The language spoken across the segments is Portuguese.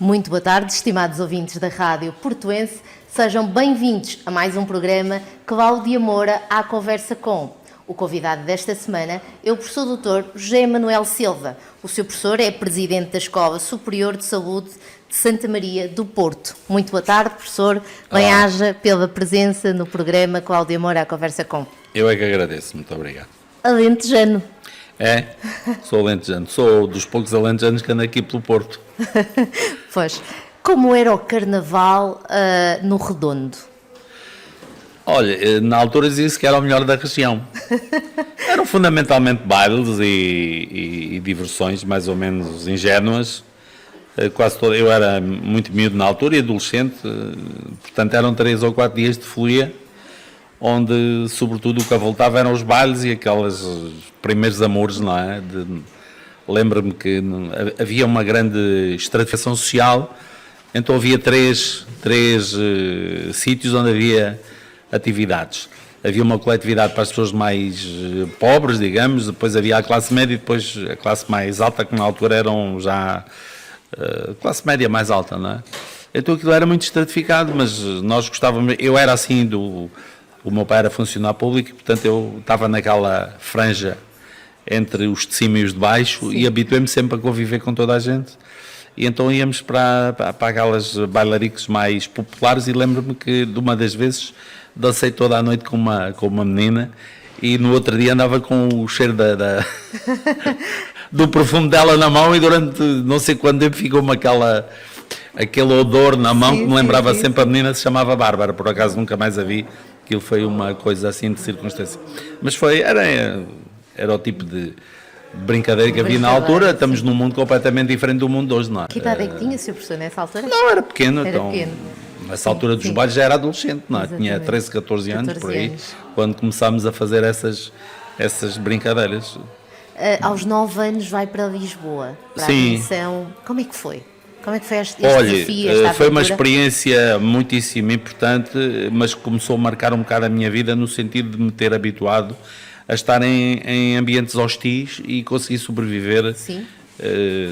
Muito boa tarde, estimados ouvintes da Rádio Portuense. Sejam bem-vindos a mais um programa Cláudia Moura à Conversa Com. O convidado desta semana é o professor Dr. José Manuel Silva. O seu professor é presidente da Escola Superior de Saúde de Santa Maria do Porto. Muito boa tarde, professor. Bem-aja pela presença no programa Cláudia Moura à Conversa Com. Eu é que agradeço, muito obrigado. Alentejano. É, sou alentejano, sou dos poucos alentejanos que andam aqui pelo Porto. Pois, como era o Carnaval no Redondo? Olha, na altura dizia-se que era o melhor da região. Eram fundamentalmente bailes e diversões mais ou menos ingênuas. Quase todo, eu era muito miúdo na altura e adolescente, portanto eram 3 ou 4 dias de folia, onde sobretudo o que avultava eram os bailes e aqueles primeiros amores, não é? Lembro-me que havia uma grande estratificação social, então havia três sítios onde havia atividades. Havia uma coletividade para as pessoas mais pobres, digamos, depois havia a classe média e depois a classe mais alta, que na altura eram já classe média mais alta, não é? Então aquilo era muito estratificado, mas nós gostávamos, eu era assim, o meu pai era funcionário público e portanto eu estava naquela franja entre os de cima e os de baixo. Sim. E habituei-me sempre a conviver com toda a gente. E então íamos para aquelas bailariques mais populares e lembro-me que de uma das vezes dancei toda a noite com uma menina e no outro dia andava com o cheiro do perfume dela na mão e durante não sei quanto tempo ficou-me aquele odor na mão, que me lembrava sempre. A menina se chamava Bárbara, por acaso nunca mais a vi. Aquilo foi uma coisa assim de circunstância. Mas era o tipo de brincadeira que havia na altura. Sim. Estamos num mundo completamente diferente do mundo de hoje, não é? Que idade é que tinha, Sr. Professor, nessa altura? Não, era pequeno. Era então, pequeno. Nessa altura dos bailes já era adolescente, não é? Tinha 13, 14 anos, por aí, quando começámos a fazer essas brincadeiras. Aos 9 anos vai para Lisboa, para a admissão. Como é que foi? Como é que foi este desafio, esta aventura? Foi uma experiência muitíssimo importante, mas que começou a marcar um bocado a minha vida no sentido de me ter habituado a estar em ambientes hostis e conseguir sobreviver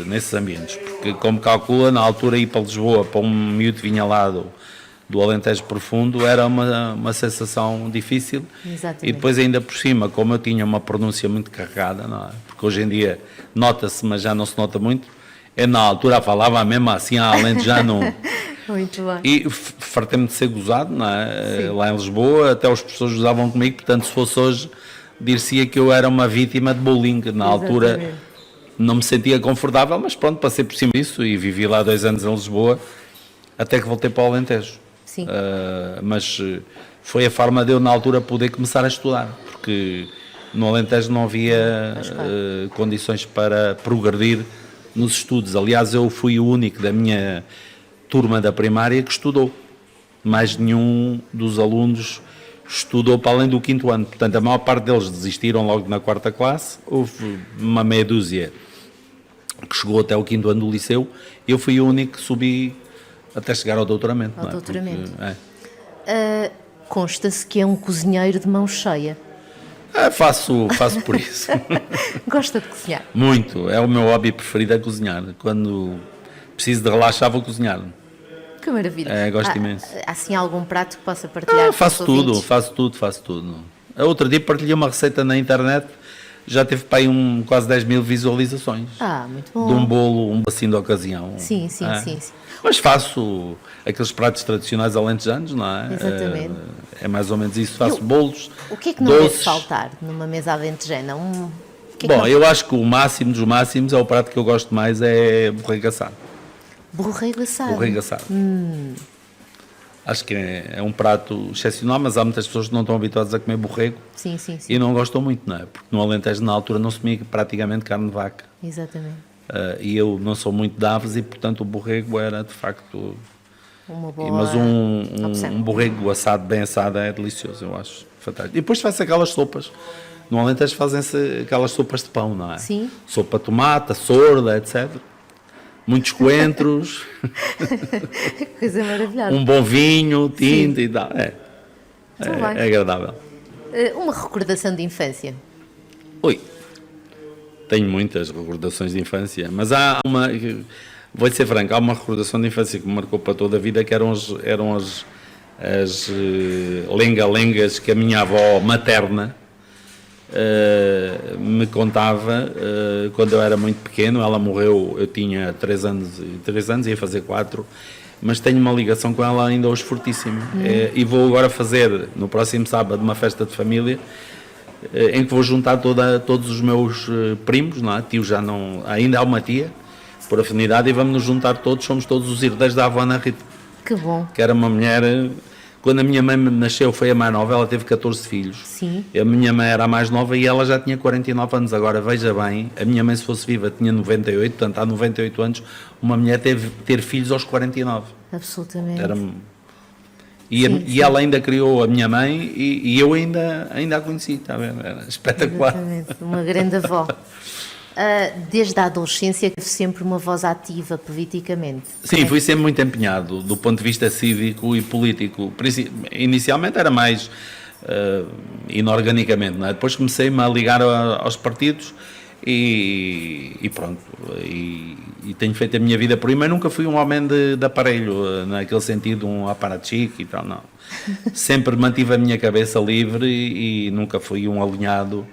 nesses ambientes. Porque, como calcula, na altura ir para Lisboa, para um miúdo que vinha lá do Alentejo Profundo, era uma sensação difícil. Exatamente. E depois ainda por cima, como eu tinha uma pronúncia muito carregada, não é? Porque hoje em dia nota-se, mas já não se nota muito, eu na altura falava mesmo assim a alentejano. Muito bem. E fartei-me de ser gozado, não é? Lá em Lisboa, até os professores gozavam comigo, portanto se fosse hoje, dir-se-ia que eu era uma vítima de bullying. Na altura não me sentia confortável, mas pronto, passei por cima disso e vivi lá 2 anos em Lisboa, até que voltei para o Alentejo. Sim. Mas foi a forma de eu na altura poder começar a estudar, porque no Alentejo não havia condições para progredir nos estudos. Aliás, eu fui o único da minha turma da primária que estudou. Mais nenhum dos alunos estudou para além do 5º ano. Portanto, a maior parte deles desistiram logo na 4ª classe. Houve uma meia dúzia que chegou até o 5º ano do liceu. Eu fui o único que subi até chegar ao doutoramento. Ao doutoramento. Consta-se que é um cozinheiro de mão cheia. Faço por isso. Gosta de cozinhar? Muito. É o meu hobby preferido, é cozinhar. Quando preciso de relaxar, vou cozinhar. Que maravilha. Gosto imenso. Há assim algum prato que possa partilhar? Faço tudo. A outra dia partilhei uma receita na internet, já teve para aí quase 10 mil visualizações. Muito bom. De um bolo, um bacinho de ocasião. Sim. Mas faço aqueles pratos tradicionais alentejanos, não é? Exatamente. É mais ou menos isso. Faço bolos, o que é que não doces. deve faltar numa mesa alentejana? Eu acho que o máximo dos máximos é o prato que eu gosto mais, é borrego assado. Borrego assado? Borrego assado. Acho que é um prato excepcional, mas há muitas pessoas que não estão habituadas a comer borrego. Sim. E não gostam muito, não é? Porque no Alentejo, na altura, não se comia praticamente carne de vaca. Exatamente. E eu não sou muito de aves e, portanto, o borrego era, de facto... Uma boa mas um borrego assado, bem assado, é delicioso, eu acho. Fantástico. E depois faz-se aquelas sopas. No Alentejo fazem-se aquelas sopas de pão, não é? Sim. Sopa de tomate, sorda, etc. Muitos coentros. Coisa maravilhosa. Um bom vinho, tinta e tal. É agradável. Uma recordação de infância? Tenho muitas recordações de infância, mas há Vou ser franco, há uma recordação de infância que me marcou para toda a vida, que eram as lenga-lengas que a minha avó materna me contava quando eu era muito pequeno. Ela morreu, eu tinha 3 anos, ia fazer 4, mas tenho uma ligação com ela ainda hoje fortíssima. E vou agora fazer, no próximo sábado, uma festa de família, em que vou juntar todos os meus primos, não é? Tio já não, ainda há uma tia, por afinidade, e vamos nos juntar todos, somos todos os herdeiros da avó Ana Rita. Que bom. Que era uma mulher, quando a minha mãe nasceu foi a mais nova, ela teve 14 filhos. Sim. A minha mãe era a mais nova e ela já tinha 49 anos, agora veja bem, a minha mãe se fosse viva tinha 98, portanto há 98 anos, uma mulher ter filhos aos 49. Absolutamente. E ela ainda criou a minha mãe e eu ainda a conheci, está a ver? Era espetacular. Exatamente. Uma grande avó. Desde a adolescência, teve sempre uma voz ativa politicamente. Sim, fui sempre muito empenhado do ponto de vista cívico e político. Inicialmente era mais inorganicamente, não é? Depois comecei-me a ligar aos partidos e pronto, e tenho feito a minha vida por aí, mas nunca fui um homem de aparelho, naquele sentido, um aparachique e tal, não. Sempre mantive a minha cabeça livre e nunca fui um alinhado,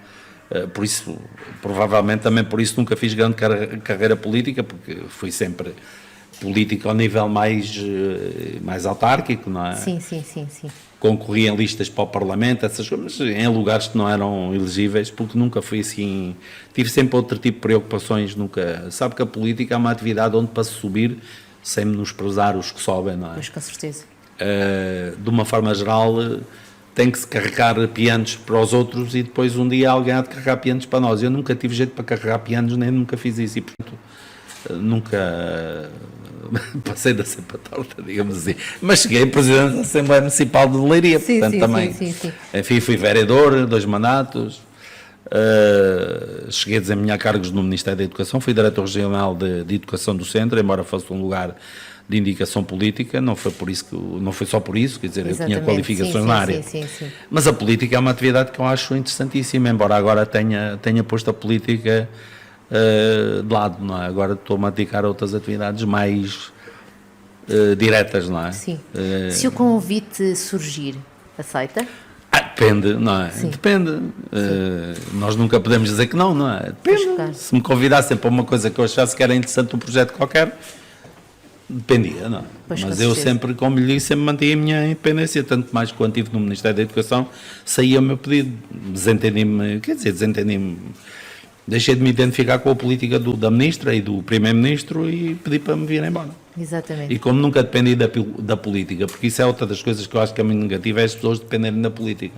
por isso, provavelmente também por isso nunca fiz grande carreira política, porque fui sempre político ao nível mais autárquico, não é? Sim. Concorri em listas para o Parlamento, essas coisas, em lugares que não eram elegíveis, porque nunca fui assim, tive sempre outro tipo de preocupações, nunca, sabe que a política é uma atividade onde para se subir, sem menosprezar os que sobem, não é? Pois, com certeza. De uma forma geral, tem que se carregar pianos para os outros e depois um dia alguém há de carregar pianos para nós. Eu nunca tive jeito para carregar pianos, nem nunca fiz isso e, portanto, nunca passei da cepa torta, digamos assim. Mas cheguei a Presidente da Assembleia Municipal de Leiria, portanto também. Sim. Enfim, fui vereador, 2 mandatos, cheguei a desempenhar cargos no Ministério da Educação, fui diretor regional de Educação do Centro, embora fosse um lugar de indicação política, não foi só por isso, quer dizer, Exatamente. eu tinha qualificações na área. Sim. Mas a política é uma atividade que eu acho interessantíssima, embora agora tenha posto a política de lado, não é? Agora estou-me a dedicar a outras atividades mais diretas, não é? Sim. Se o convite surgir, aceita? Depende, não é? Sim. Depende. Nós nunca podemos dizer que não é? Depende. Se me convidassem para uma coisa que eu achasse que era interessante, um projeto qualquer, dependia, não é? Pois, mas eu sempre, como lhe disse, sempre mantive a minha independência, tanto mais quando estive no Ministério da Educação, saía o meu pedido, desentendi-me, deixei de me identificar com a política da Ministra e do Primeiro-Ministro e pedi para me vir embora. Exatamente. E como nunca dependi da política, porque isso é outra das coisas que eu acho que é muito negativa, é as pessoas dependerem da política.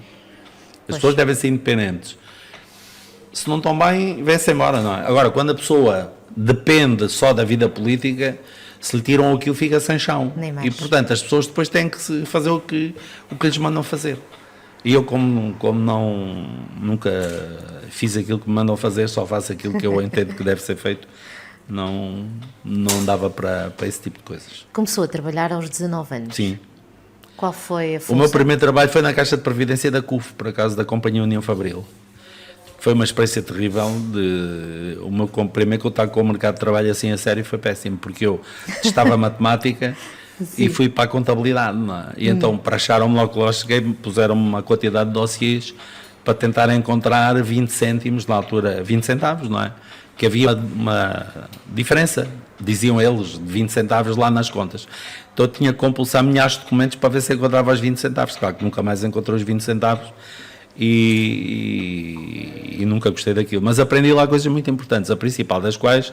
As pessoas devem ser independentes. Se não estão bem, vêm-se embora, não é? Agora, quando a pessoa depende só da vida política, se lhe tiram aquilo, fica sem chão. Nem mais. E, portanto, as pessoas depois têm que fazer o que lhes mandam fazer. E eu, como nunca fiz aquilo que me mandam fazer, só faço aquilo que eu entendo que deve ser feito, não dava para esse tipo de coisas. Começou a trabalhar aos 19 anos. Sim. Qual foi a função? O meu primeiro trabalho foi na Caixa de Previdência da CUF, por acaso, da Companhia União Fabril. Foi uma experiência terrível. O meu primeiro contato com o mercado de trabalho assim a sério foi péssimo, porque eu testava matemática e fui para a contabilidade, não é? E então, para acharem-me logo que lá cheguei, puseram-me uma quantidade de dossiês para tentar encontrar 20 cêntimos, na altura, 20 centavos, não é? Que havia uma diferença, diziam eles, de 20 centavos lá nas contas. Então eu tinha que compulsar milhares de documentos para ver se encontrava os 20 centavos. Claro que nunca mais encontrei os 20 centavos e nunca gostei daquilo. Mas aprendi lá coisas muito importantes, a principal das quais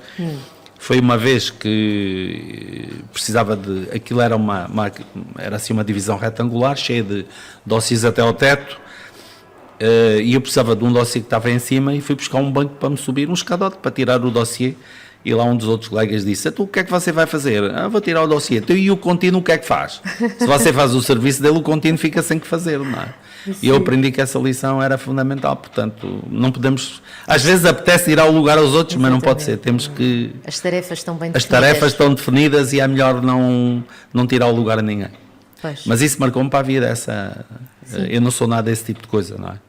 foi uma vez que precisava de... Aquilo era era assim uma divisão retangular, cheia de dossiês até ao teto, e eu precisava de um dossiê que estava em cima e fui buscar um banco para me subir, um escadote para tirar o dossiê, e lá um dos outros colegas disse: "Tu, o que é que você vai fazer?" "Vou tirar o dossiê." "Então, e o contínuo o que é que faz?" Se você faz o serviço dele, o contínuo fica sem que fazer, não é? E eu aprendi que essa lição era fundamental, portanto, não podemos... Às vezes apetece ir ao lugar aos outros, mas não pode ser, temos que... As tarefas estão bem As definidas. tarefas estão definidas e é melhor não tirar o lugar a ninguém. Pois. Mas isso marcou-me para a vida, eu não sou nada desse tipo de coisa, não é?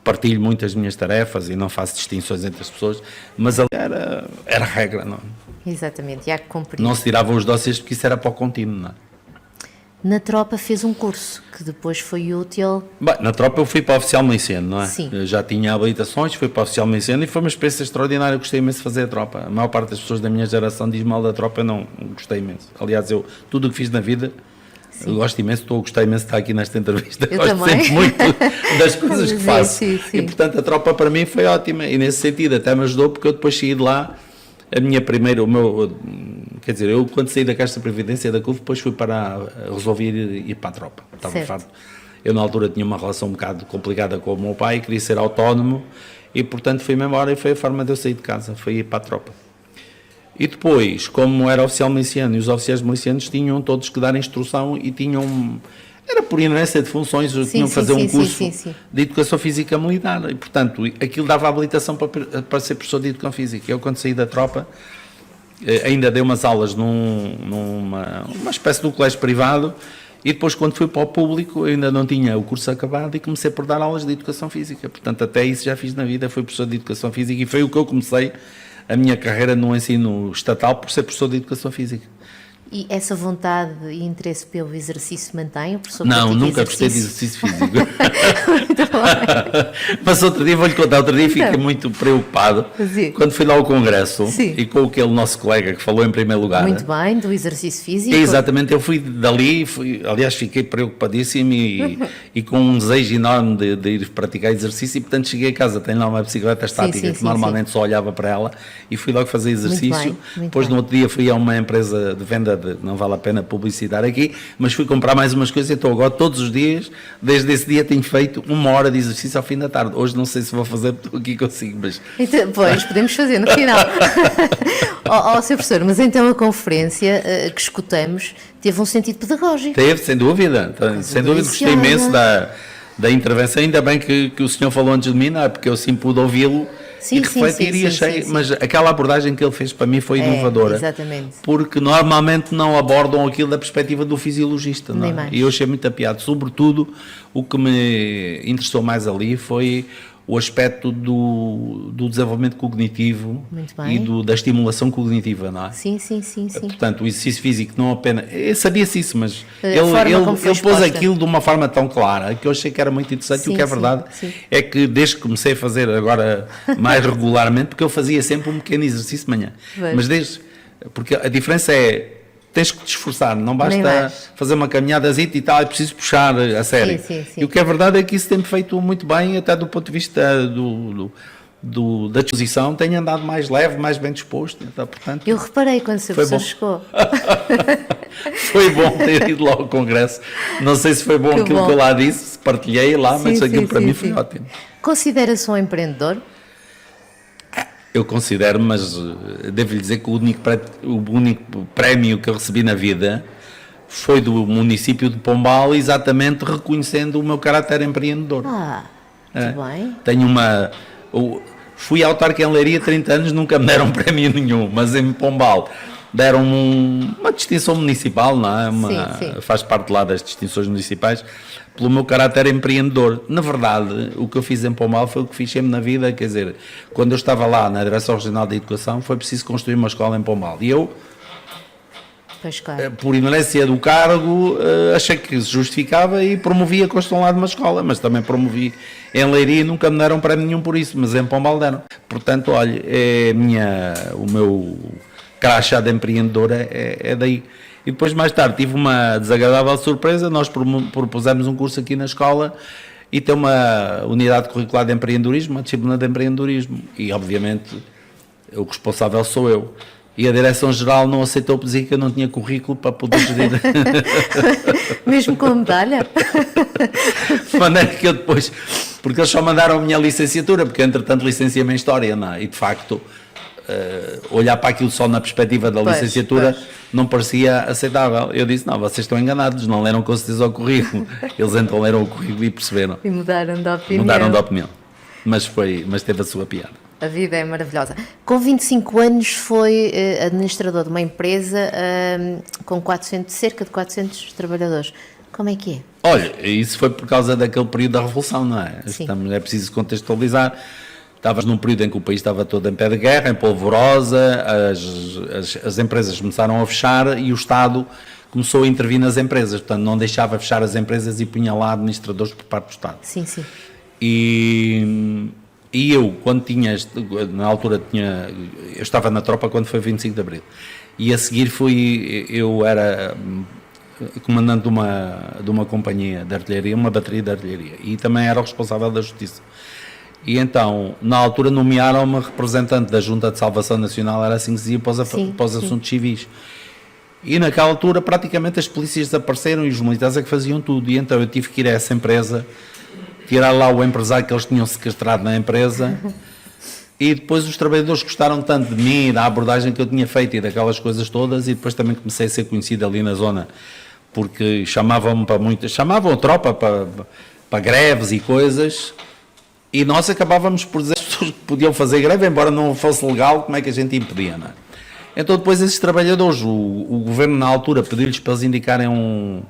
Partilho muito as minhas tarefas e não faço distinções entre as pessoas, mas ali era regra, não é? Exatamente, e há que cumprir. Não se tiravam os dossiês porque isso era para o contínuo, não é? Na tropa fez um curso que depois foi útil. Bem, na tropa eu fui para oficial miliciano, não é? Sim. Eu já tinha habilitações, fui para oficial miliciano e foi uma experiência extraordinária. Eu gostei imenso de fazer a tropa. A maior parte das pessoas da minha geração diz mal da tropa, eu não gostei imenso. Aliás, eu tudo o que fiz na vida, eu gosto imenso, estou a gostar imenso de estar aqui nesta entrevista. Eu gosto também. sempre muito das coisas que faço. Sim. E portanto a tropa para mim foi ótima e nesse sentido até me ajudou porque eu depois saí de lá. A minha primeira, quer dizer, eu quando saí da Caixa de Previdência da CUF, depois fui para resolver ir para a tropa. Estava farto. Eu na altura tinha uma relação um bocado complicada com o meu pai, queria ser autónomo e portanto fui-me embora e foi a forma de eu sair de casa, foi ir para a tropa. E depois, como era oficial miliciano e os oficiais milicianos tinham todos que dar instrução e tinham... Era por inerência de funções, tinham que fazer um curso de Educação Física Militar e, portanto, aquilo dava habilitação para ser professor de Educação Física. Eu, quando saí da tropa, ainda dei umas aulas numa espécie de um colégio privado e depois, quando fui para o público, eu ainda não tinha o curso acabado e comecei por dar aulas de Educação Física. Portanto, até isso já fiz na vida, fui professor de Educação Física e foi o que eu comecei a minha carreira no ensino estatal por ser professor de Educação Física. E essa vontade e interesse pelo exercício mantém? O professor não, nunca gostei de exercício físico. Mas outro dia, vou-lhe contar, outro dia fiquei muito preocupado quando fui lá ao congresso e com aquele nosso colega que falou em primeiro lugar. Muito bem, do exercício físico. Exatamente, eu fui dali, aliás fiquei preocupadíssimo e com um desejo enorme de ir praticar exercício e portanto cheguei a casa, tenho lá uma bicicleta estática que normalmente só olhava para ela e fui logo fazer exercício. Depois no outro dia fui a uma empresa de venda não vale a pena publicitar aqui, mas fui comprar mais umas coisas, então agora todos os dias, desde esse dia tenho feito 1 hora de exercício ao fim da tarde. Hoje não sei se vou fazer porque aqui consigo, mas... Então, pois, podemos fazer no final. Sr. Professor, mas então a conferência que escutamos teve um sentido pedagógico. Teve, sem dúvida, gostei imenso da intervenção, ainda bem que o senhor falou antes de mim, não é? Porque eu sim pude ouvi-lo e refletir e achei, mas aquela abordagem que ele fez para mim foi inovadora. Exatamente. Porque normalmente não abordam aquilo da perspectiva do fisiologista, não é? E eu achei muito apiado. Sobretudo, o que me interessou mais ali foi o aspecto do desenvolvimento cognitivo e da estimulação cognitiva, não é? Sim. Portanto, o exercício físico não apenas... Sabia-se isso, mas ele pôs aquilo de uma forma tão clara que eu achei que era muito interessante. E o que é verdade é que desde que comecei a fazer agora mais regularmente, porque eu fazia sempre um pequeno exercício de manhã, mas porque a diferença é tens que te esforçar, não basta fazer uma caminhadazita e tal, é preciso puxar a sério. E o que é verdade é que isso tem-me feito muito bem, até do ponto de vista da disposição, tenho andado mais leve, mais bem disposto. Então, portanto, eu reparei quando o Sr. Professor chegou. Foi bom ter ido lá ao congresso. Não sei se foi bom aquilo que eu lá disse, partilhei lá, mas aquilo para mim foi ótimo. Considera-se um empreendedor? Eu considero, mas devo-lhe dizer que o único prémio que eu recebi na vida foi do município de Pombal, exatamente reconhecendo o meu caráter empreendedor. Muito bem. Tenho fui autarca em Leiria 30 anos, nunca me deram prémio nenhum, mas em Pombal deram uma distinção municipal, não é? Faz parte lá das distinções municipais, pelo meu caráter empreendedor. Na verdade, o que eu fiz em Pombal foi o que fiz sempre na vida, quer dizer, quando eu estava lá na Direção Regional da Educação, foi preciso construir uma escola em Pombal. E eu, por inércia do cargo, achei que se justificava e promovi a construção lá de uma escola, mas também promovi em Leiria e nunca me deram prémio nenhum por isso, mas em Pombal deram. Portanto, olha, o meu crachá de empreendedora é daí. E depois, mais tarde, tive uma desagradável surpresa. Nós propusemos um curso aqui na escola e tem uma unidade curricular de empreendedorismo, uma disciplina de empreendedorismo. E, obviamente, o responsável sou eu. E a Direção-Geral não aceitou, dizer que eu não tinha currículo para poder gerir. Mesmo com medalha? De maneira que eu depois... Porque eles só mandaram a minha licenciatura, porque, entretanto, licenciei-me em História, não é? E, de facto... olhar para aquilo só na perspectiva da licenciatura não parecia aceitável. Eu disse, não, vocês estão enganados, não leram com certeza o currículo. Eles então leram o currículo e perceberam. E mudaram de opinião. Mas teve a sua piada. A vida é maravilhosa. Com 25 anos foi administrador de uma empresa com cerca de 400 trabalhadores. Como é que é? Olha, isso foi por causa daquele período da Revolução, não é? Sim. É preciso contextualizar. Estavas num período em que o país estava todo em pé de guerra, em polvorosa, as empresas começaram a fechar e o Estado começou a intervir nas empresas, portanto não deixava fechar as empresas e punha lá administradores por parte do Estado. Sim, sim. E eu, quando na altura eu estava na tropa quando foi 25 de Abril, e a seguir eu era comandante de uma companhia de artilharia, uma bateria de artilharia, e também era o responsável da Justiça. E então, na altura, nomearam-me representante da Junta de Salvação Nacional, era assim que se dizia, para os assuntos civis. E naquela altura, praticamente, as polícias desapareceram e os militares é que faziam tudo. E então eu tive que ir a essa empresa, tirar lá o empresário que eles tinham sequestrado na empresa, e depois os trabalhadores gostaram tanto de mim, da abordagem que eu tinha feito e daquelas coisas todas, e depois também comecei a ser conhecido ali na zona, porque chamavam a tropa para greves e coisas, e nós acabávamos por dizer às pessoas que podiam fazer greve, embora não fosse legal, como é que a gente impedia, não é? Então depois esses trabalhadores, o governo na altura pediu-lhes para eles indicarem um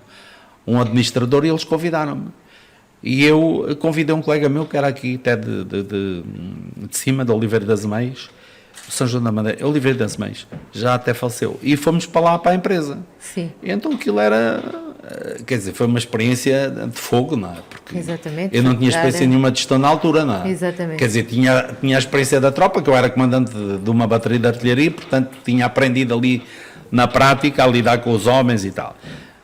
administrador e eles convidaram-me. E eu convidei um colega meu que era aqui até de cima, de Oliveira das Meias, São João da Madeira, Oliveira das Meias, já até faleceu. E fomos para lá, para a empresa. Sim. E então aquilo era, quer dizer, foi uma experiência de fogo, não é? Porque exatamente. eu não tinha experiência nenhuma de gestão na altura, não é? Exatamente. Quer dizer, tinha a experiência da tropa, que eu era comandante de uma bateria de artilharia, portanto tinha aprendido ali na prática a lidar com os homens e tal.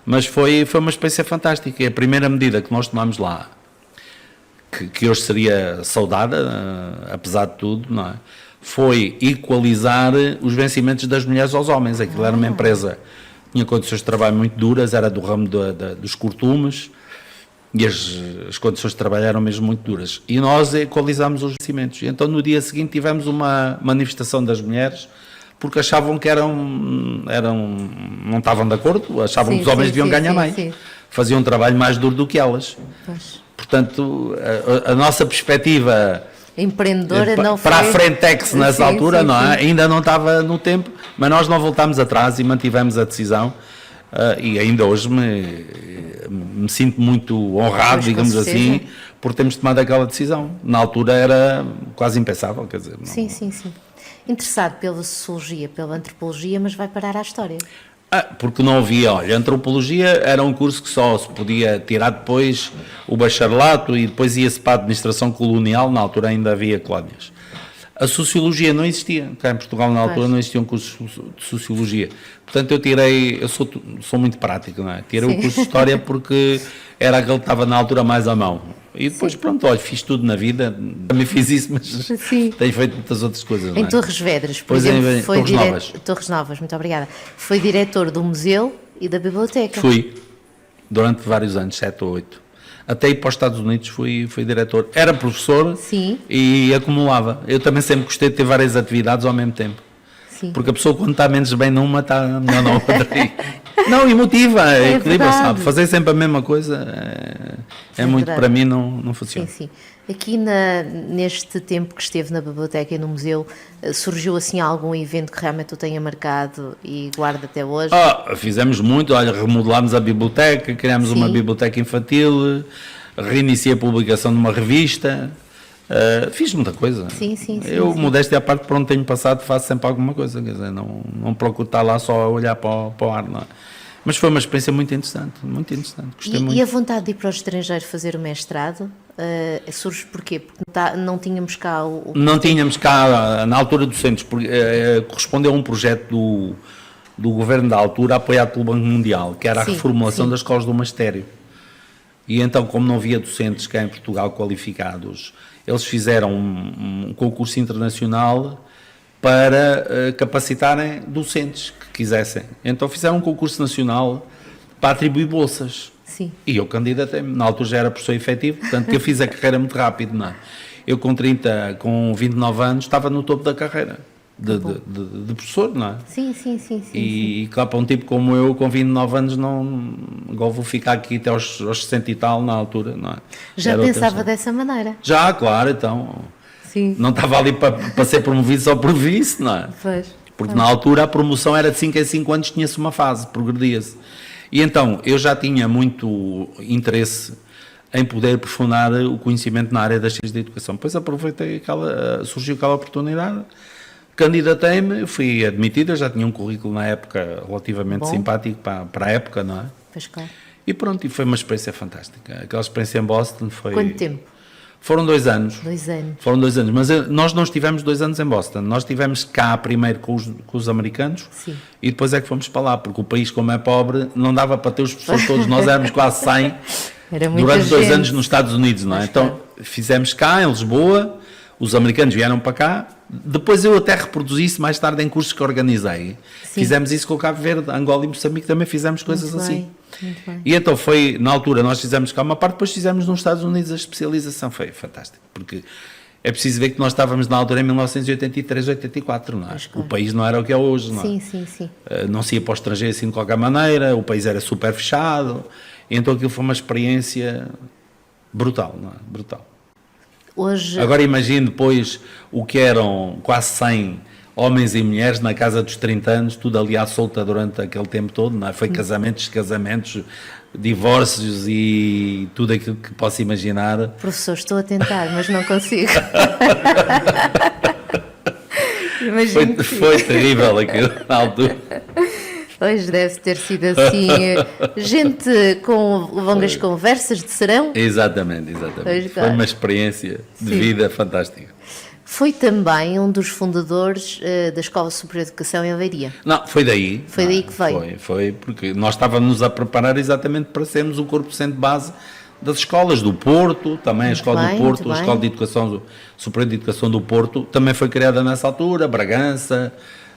Mas foi uma experiência fantástica. E a primeira medida que nós tomámos lá, que hoje seria saudada, apesar de tudo, não é? Foi equalizar os vencimentos das mulheres aos homens. Aquilo era uma empresa, tinha condições de trabalho muito duras, era do ramo dos cortumes, e as condições de trabalho eram mesmo muito duras. E nós equalizámos os vencimentos. E então no dia seguinte tivemos uma manifestação das mulheres, porque achavam que não estavam de acordo, achavam que os homens deviam ganhar mais. Sim. Faziam um trabalho mais duro do que elas. Pois. Portanto, a nossa perspectiva empreendedora não foi... para a Frentex nessa altura, não é? Ainda não estava no tempo, mas nós não voltámos atrás e mantivemos a decisão. E ainda hoje me sinto muito honrado, digamos assim, por termos tomado aquela decisão. Na altura era quase impensável, quer dizer. Não... Sim. Interessado pela sociologia, pela antropologia, mas vai parar à história. Porque não havia, olha, antropologia era um curso que só se podia tirar depois o bacharelato e depois ia-se para a administração colonial, na altura ainda havia colónias. A sociologia não existia, cá em Portugal na altura não existia um curso de sociologia. Portanto eu sou muito prático, não é? Tirei o curso de História porque era aquele que estava na altura mais à mão. E depois, pronto, olha, fiz tudo na vida, também fiz isso, mas tenho feito muitas outras coisas. Em Torres Vedras, por exemplo, foi Torres Novas, muito obrigada. Foi diretor do museu e da biblioteca. Fui, durante vários anos, 7 ou 8. Até ir para os Estados Unidos fui diretor. Era professor e acumulava. Eu também sempre gostei de ter várias atividades ao mesmo tempo. Sim. Porque a pessoa, quando está menos bem numa, está melhor na outra. Não, e motiva, equilibra, sabe? Fazer sempre a mesma coisa é muito, para mim, não funciona. Sim. Aqui neste tempo que esteve na biblioteca e no museu, surgiu assim algum evento que realmente o tenha marcado e guarda até hoje? Fizemos muito, olha, remodelámos a biblioteca, criámos uma biblioteca infantil, reiniciei a publicação de uma revista, fiz muita coisa. Sim. Modéstia à parte, por onde tenho passado, faço sempre alguma coisa, quer dizer, não procuro estar lá só a olhar para o ar, não é? Mas foi uma experiência muito interessante, gostei muito. E a vontade de ir para o estrangeiro fazer o mestrado, surge porquê? Porque não tínhamos cá Não tínhamos cá, na altura dos centros, correspondeu a um projeto do governo da altura, apoiado pelo Banco Mundial, que era a reformulação das escolas do magistério. E então, como não havia docentes cá em Portugal qualificados, eles fizeram um concurso internacional para capacitarem docentes que quisessem. Então fizeram um concurso nacional para atribuir bolsas. Sim. E eu candidatei-me. Na altura já era professor efetivo, portanto eu fiz a carreira muito rápido, não é? Eu com 29 anos estava no topo da carreira de professor, não é? Sim. E claro, para um tipo como eu, com 29 anos, agora vou ficar aqui até aos 60 e tal, na altura, não é? Já pensava dessa maneira? Já, claro, então... Sim. Não estava ali para ser promovido só por vice, não é? Pois. Porque na altura a promoção era de 5 em 5 anos, tinha-se uma fase, progredia-se. E então eu já tinha muito interesse em poder aprofundar o conhecimento na área das ciências da educação. Depois aproveitei surgiu aquela oportunidade, candidatei-me, fui admitido, já tinha um currículo na época relativamente simpático para a época, não é? Pois claro. E pronto, e foi uma experiência fantástica. Aquela experiência em Boston foi... Quanto tempo? Foram 2 anos. 2 anos. Foram 2 anos, mas nós não estivemos 2 anos em Boston. Nós estivemos cá primeiro com os americanos. Sim. E depois é que fomos para lá, porque o país, como é pobre, não dava para ter os professores todos. Nós éramos quase 100 durante 2 anos nos Estados Unidos, não é? Então fizemos cá, em Lisboa, os americanos vieram para cá. Depois eu até reproduzi isso mais tarde em cursos que organizei. Sim. Fizemos isso com o Cabo Verde, Angola e Moçambique, também fizemos coisas muito assim. Bem, muito bem. E então foi, na altura, nós fizemos cá uma parte, depois fizemos nos Estados Unidos a especialização. Foi fantástico, porque é preciso ver que nós estávamos na altura em 1983, 84, não é? Claro. O país não era o que é hoje, não é? Sim, sim, sim. Não se ia para o estrangeiro assim de qualquer maneira, o país era super fechado, e então aquilo foi uma experiência brutal, não é? Brutal. Hoje... Agora imagine depois o que eram quase 100 homens e mulheres na casa dos 30 anos, tudo ali à solta durante aquele tempo todo, não é? Foi casamentos, divórcios e tudo aquilo que posso imaginar. Professor, estou a tentar, mas não consigo. Foi terrível aquilo na altura. Pois deve ter sido assim, gente com longas conversas de serão. Exatamente. Pois, foi uma experiência de vida fantástica. Foi também um dos fundadores da Escola Superior de Educação em Leiria. Não, foi daí. Foi daí que veio. Foi porque nós estávamos a preparar exatamente para sermos o corpo docente de base das escolas do Porto, também a Escola do Porto, a Escola de Educação Superior de Educação do Porto, também foi criada nessa altura, Bragança,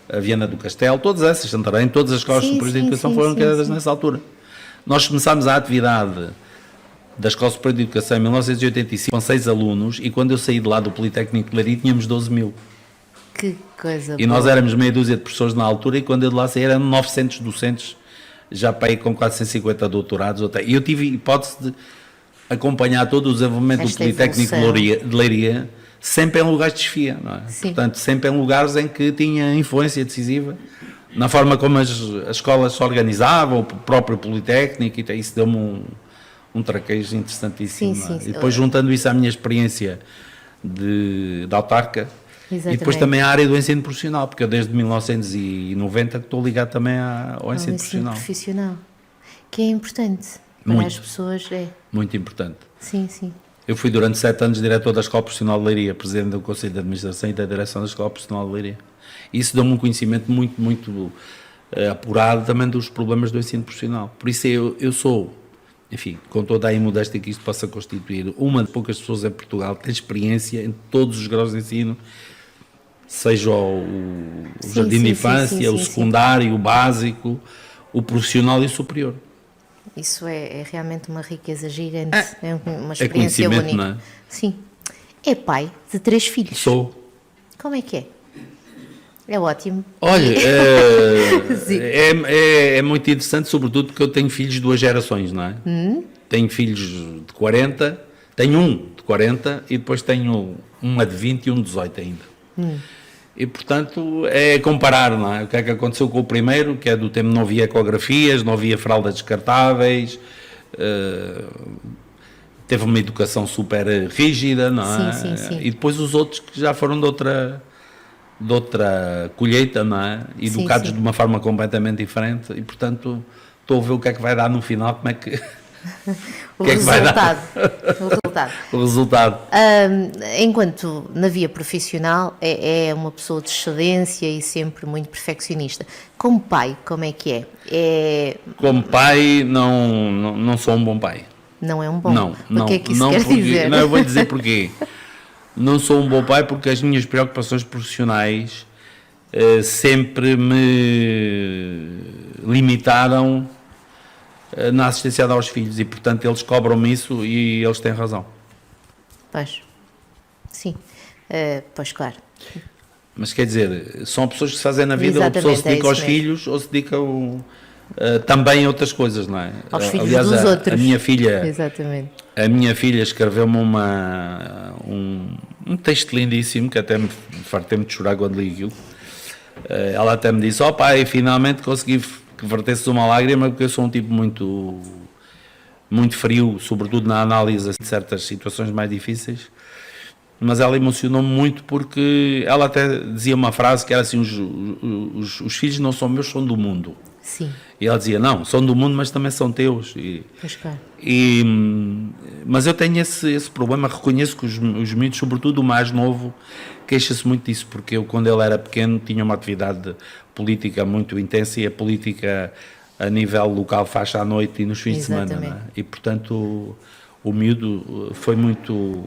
a Viana do Castelo, todas essas, Santarém, todas as escolas superiores de educação foram criadas nessa altura. Nós começámos a atividade da Escola Superior de Educação em 1985 com 6 alunos e quando eu saí de lá do Politécnico de Leiria tínhamos 12 mil. Que coisa E boa. Nós éramos meia dúzia de professores na altura e quando eu de lá saí eram 900 docentes, já para aí com 450 doutorados. E eu tive hipótese de acompanhar todo o desenvolvimento do Politécnico de Leiria sempre em lugares de chefia, não é? Sim. Portanto, sempre em lugares em que tinha influência decisiva na forma como as escolas se organizavam, o próprio Politécnico, e isso deu-me um traquejo interessantíssimo. Sim. E depois juntando isso à minha experiência de autarca, exatamente. E depois também à área do ensino profissional, porque eu desde 1990 estou ligado também ao ensino profissional. Que é importante para as pessoas. Muito importante. Sim. Eu fui durante 7 anos diretor da Escola Profissional de Leiria, presidente do Conselho de Administração e da direção da Escola Profissional de Leiria. Isso deu-me um conhecimento muito apurado também dos problemas do ensino profissional. Por isso eu sou, enfim, com toda a imodéstia que isto possa constituir, uma de poucas pessoas em Portugal que tem experiência em todos os graus de ensino, seja o jardim de infância, o secundário, o básico, o profissional e o superior. Isso é realmente uma riqueza gigante, é uma experiência única. Não é? Sim. É pai de 3 filhos. Sou. Como é que é? É ótimo. Olha, é muito interessante, sobretudo porque eu tenho filhos de 2 gerações, não é? Tenho filhos de 40, tenho um de 40 e depois tenho uma de 20 e um de 18 ainda. E, portanto, é comparar, não é? O que é que aconteceu com o primeiro, que é do tempo não havia ecografias, não havia fraldas descartáveis, teve uma educação super rígida, não é? Sim. E depois os outros que já foram de outra colheita, não é? Educados de uma forma completamente diferente e, portanto, estou a ver o que é que vai dar no final, como é que... O resultado. O resultado. Enquanto na via profissional é uma pessoa de excelência e sempre muito perfeccionista. Como pai, como é que é? Como pai, não sou um bom pai. Não é um bom? Não. O que é que isso quer dizer? Não, eu vou dizer porquê. Não sou um bom pai porque as minhas preocupações profissionais sempre me limitaram na assistência aos filhos e, portanto, eles cobram-me isso e eles têm razão. Pois, sim, pois claro. Mas quer dizer, são pessoas que se fazem na vida, ou a pessoa se dedica aos filhos ou se dedica também a outras coisas, não é? Aos filhos dos outros. A minha filha, exatamente. A minha filha escreveu-me um texto lindíssimo, que até me fartei-me de chorar quando li aquilo. Ela até me disse, pai, finalmente consegui que vertesse uma lágrima, porque eu sou um tipo muito muito frio, sobretudo na análise de certas situações mais difíceis, mas ela emocionou-me muito porque ela até dizia uma frase que era assim, os filhos não são meus, são do mundo. Sim. E ela dizia, não, são do mundo, mas também são teus. Pois claro. Mas eu tenho esse problema, reconheço que os miúdos, sobretudo o mais novo, queixa-se muito disso, porque eu, quando ele era pequeno, tinha uma atividade política muito intensa e a política a nível local faz à noite e nos fins de semana. Não é? E, portanto, o miúdo foi muito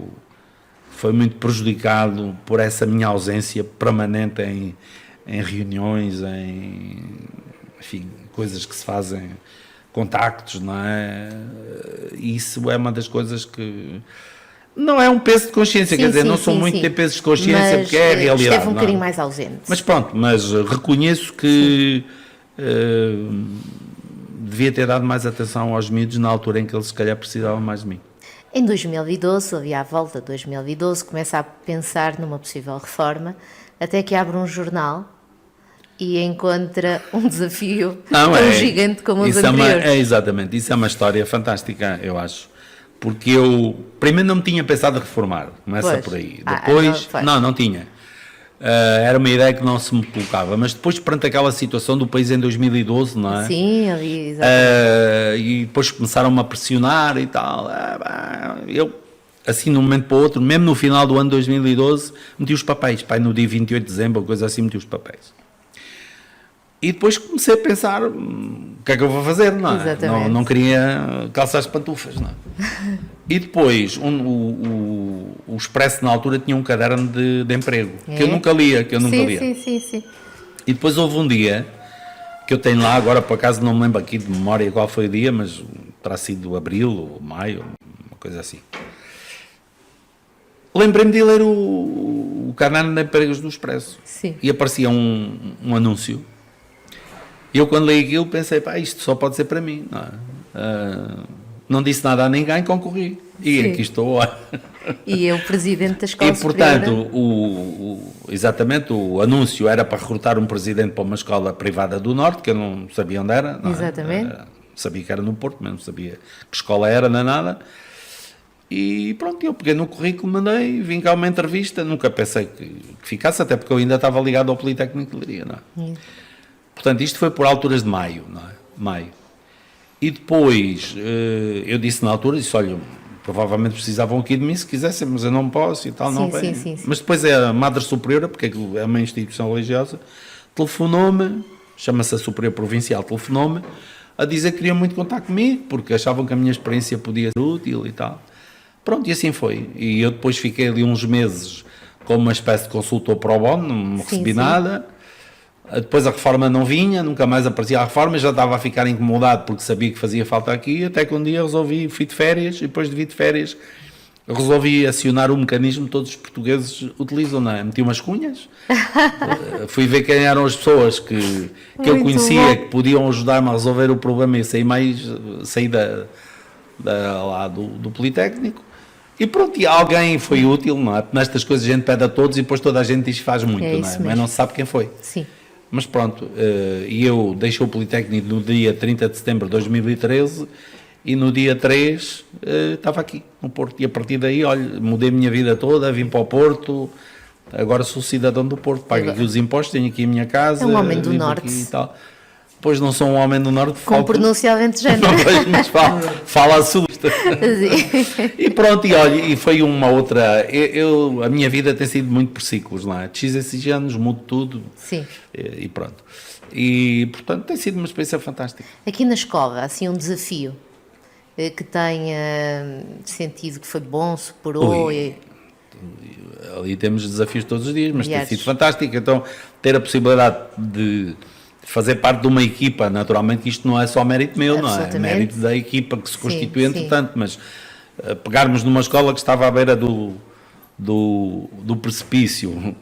prejudicado por essa minha ausência permanente em reuniões, enfim, coisas que se fazem, contactos, não é? E isso é uma das coisas que não é um peso de consciência, quer dizer, não sou muito ter pesos de consciência, mas, porque é a realidade. Esteve um bocadinho mais ausente. Mas pronto, mas reconheço que devia ter dado mais atenção aos miúdos na altura em que eles se calhar precisavam mais de mim. Em 2012, ali à volta de 2012, começa a pensar numa possível reforma, até que abre um jornal e encontra um desafio tão gigante como os anteriores. Exatamente, isso é uma história fantástica, eu acho. Porque eu, primeiro, não me tinha pensado em reformar, começa por aí. Depois, não tinha. Era uma ideia que não se me colocava, mas depois, perante aquela situação do país em 2012, não é? Sim, ali, exatamente. E depois começaram-me a pressionar e tal. Eu, assim, de um momento para o outro, mesmo no final do ano de 2012, meti os papéis. Pai, no dia 28 de dezembro, coisa assim, meti os papéis. E depois comecei a pensar, o que é que eu vou fazer, não é? Não queria calçar as pantufas, não é? E depois, o Expresso, na altura, tinha um caderno de emprego, que eu nunca lia, Sim. E depois houve um dia, que eu tenho lá, agora por acaso não me lembro aqui de memória qual foi o dia, mas terá sido abril ou maio, uma coisa assim. Lembrei-me de ler o caderno de empregos do Expresso. Sim. E aparecia um anúncio. E eu, quando li aquilo, pensei, isto só pode ser para mim, não é? Não disse nada a ninguém, concorri. E aqui estou. E eu, presidente da Escola Superior. E, portanto, exatamente, o anúncio era para recrutar um presidente para uma escola privada do Norte, que eu não sabia onde era. Não exatamente. Sabia que era no Porto, mas não sabia que escola era, nem nada. E pronto, eu peguei no currículo, mandei, vim cá a uma entrevista, nunca pensei que ficasse, até porque eu ainda estava ligado ao Politécnico de Leiria, não é? Portanto, isto foi por alturas de maio, não é? Maio. E depois, eu disse na altura, olha, provavelmente precisavam aqui de mim se quisessem, mas eu não posso e tal, não vem. Sim. Mas depois a Madre Superiora, porque é uma instituição religiosa, telefonou-me, chama-se a Superior Provincial, telefonou-me, a dizer que queriam muito contar comigo, porque achavam que a minha experiência podia ser útil e tal. Pronto, e assim foi. E eu depois fiquei ali uns meses como uma espécie de consultor pro bono, não recebi nada. Depois a reforma não vinha, nunca mais aparecia a reforma, já estava a ficar incomodado porque sabia que fazia falta aqui, até que um dia fui de férias, e depois de vir de férias resolvi acionar um mecanismo que todos os portugueses utilizam, não é? Meti umas cunhas, fui ver quem eram as pessoas que eu conhecia, que podiam ajudar-me a resolver o problema e sair lá do Politécnico. E pronto, e alguém foi útil, não é? Nestas coisas a gente pede a todos e depois toda a gente diz que faz muito, não é? Mas não se sabe quem foi. Sim. Mas pronto, e eu deixei o Politécnico no dia 30 de setembro de 2013 e no dia 3 estava aqui, no Porto. E a partir daí, olha, mudei a minha vida toda, vim para o Porto, agora sou cidadão do Porto, pago aqui os impostos, tenho aqui a minha casa. É um homem do Norte. E tal. Pois não sou um homem do Norte. Com pronúncia alentejana. Mas fala assusta. E pronto, e olha, e foi uma outra... a minha vida tem sido muito por ciclos, não é? De X a X anos, mudo tudo. Sim. E pronto. E, portanto, tem sido uma experiência fantástica. Aqui na escola, assim, um desafio que tenha sentido que foi bom, superou... Ali temos desafios todos os dias, mas tem sido fantástico. Então, ter a possibilidade de fazer parte de uma equipa, naturalmente isto não é só mérito meu, não é? É mérito da equipa que se constitui entretanto, mas pegarmos numa escola que estava à beira do precipício,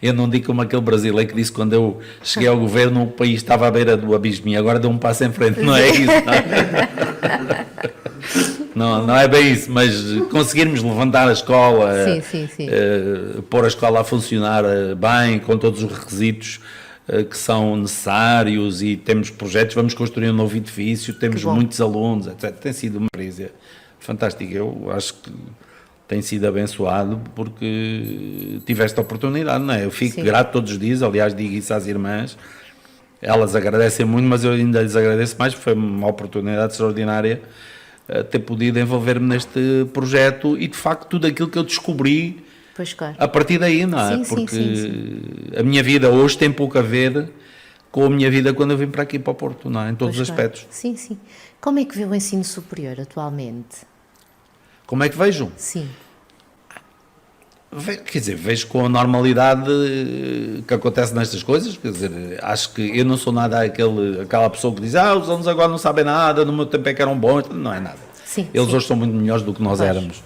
eu não digo como aquele brasileiro que disse quando eu cheguei ao governo o país estava à beira do abismo e agora deu um passo em frente, não é isso? Não é bem isso, mas conseguirmos levantar a escola, pôr a escola a funcionar bem, com todos os requisitos, que são necessários e temos projetos, vamos construir um novo edifício, temos muitos alunos, etc. Tem sido uma experiência fantástica. Eu acho que tem sido abençoado porque tive esta oportunidade, não é? Eu fico grato todos os dias, aliás, digo isso às irmãs, elas agradecem muito, mas eu ainda lhes agradeço mais, porque foi uma oportunidade extraordinária ter podido envolver-me neste projeto e, de facto, tudo aquilo que eu descobri a partir daí, não é? Porque a minha vida hoje tem pouco a ver com a minha vida quando eu vim para aqui, para o Porto, não é? Em todos os aspectos. Sim, sim. Como é que vê o ensino superior atualmente? Como é que vejo? Sim. Quer dizer, vejo com a normalidade que acontece nestas coisas, quer dizer, acho que eu não sou nada aquela pessoa que diz os alunos agora não sabem nada, no meu tempo é que eram bons, não é nada. Eles hoje são muito melhores do que nós éramos,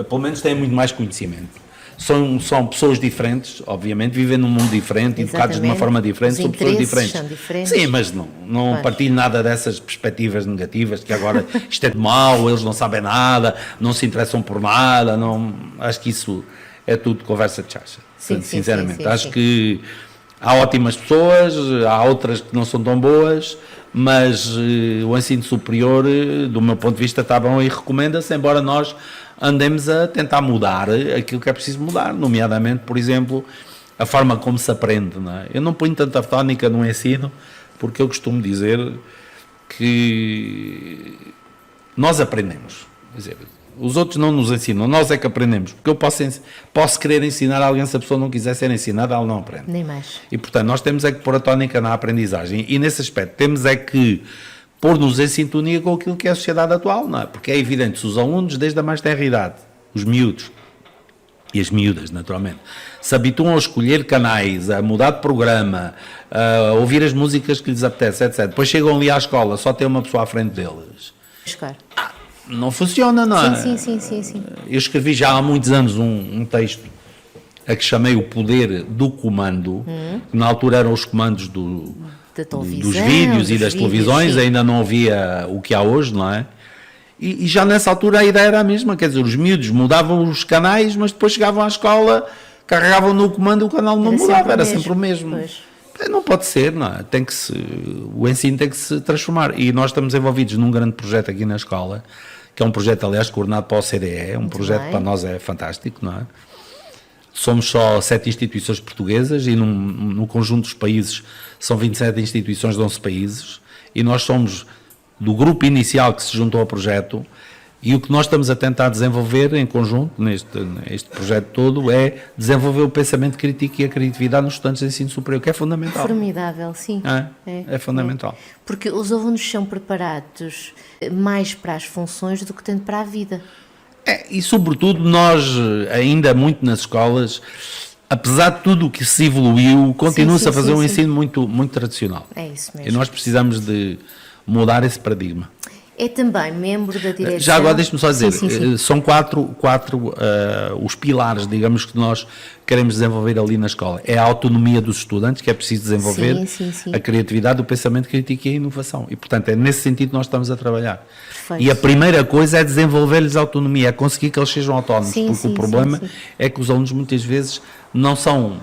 pelo menos têm muito mais conhecimento. São pessoas diferentes, obviamente, vivem num mundo diferente, educados de uma forma diferente, são pessoas diferentes. São diferentes. Sim, mas não partilho nada dessas perspectivas negativas, que agora isto é de mau, eles não sabem nada, não se interessam por nada, acho que isso é tudo conversa de chacha, sinceramente. Acho que há ótimas pessoas, há outras que não são tão boas, mas o ensino superior, do meu ponto de vista, está bom e recomenda-se, embora nós andemos a tentar mudar aquilo que é preciso mudar, nomeadamente, por exemplo, a forma como se aprende. Não é? Eu não ponho tanta tónica no ensino, porque eu costumo dizer que nós aprendemos. Quer dizer, os outros não nos ensinam, nós é que aprendemos. Porque eu posso querer ensinar alguém, se a pessoa não quiser ser ensinada, ela não aprende. Nem mais. E, portanto, nós temos é que pôr a tónica na aprendizagem. E, nesse aspecto, temos é que pôr-nos em sintonia com aquilo que é a sociedade atual, não é? Porque é evidente, se os alunos, desde a mais tenra idade, os miúdos, e as miúdas, naturalmente, se habituam a escolher canais, a mudar de programa, a ouvir as músicas que lhes apetece, etc. Depois chegam ali à escola, só tem uma pessoa à frente deles. Não funciona, não é? Sim. Eu escrevi já há muitos anos um texto a que chamei O Poder do Comando, que na altura eram os comandos dos vídeos e das televisões, ainda não havia o que há hoje, não é? E já nessa altura a ideia era a mesma, quer dizer, os miúdos mudavam os canais, mas depois chegavam à escola, carregavam no comando e o canal não mudava, era sempre o mesmo. Não pode ser, não é? O ensino tem que se transformar. E nós estamos envolvidos num grande projeto aqui na escola, que é um projeto, aliás, coordenado para o OCDE, um projeto que para nós é fantástico, não é? Somos só 7 instituições portuguesas e no conjunto dos países são 27 instituições de 11 países e nós somos do grupo inicial que se juntou ao projeto e o que nós estamos a tentar desenvolver em conjunto neste projeto todo é desenvolver o pensamento crítico e a criatividade nos estudantes de ensino superior, que é fundamental. Formidável, sim. É fundamental. Porque os alunos são preparados mais para as funções do que tanto para a vida. E sobretudo nós, ainda muito nas escolas, apesar de tudo o que se evoluiu, continua-se a fazer um ensino muito, muito tradicional. É isso mesmo. E nós precisamos de mudar esse paradigma. É também membro da direção... Já agora deixe-me só dizer, são quatro os pilares, digamos, que nós queremos desenvolver ali na escola. É a autonomia dos estudantes, que é preciso desenvolver, a criatividade, o pensamento crítico e a inovação. E, portanto, é nesse sentido que nós estamos a trabalhar. Perfeito. E a primeira coisa é desenvolver-lhes a autonomia, é conseguir que eles sejam autónomos, porque o problema é que os alunos muitas vezes não são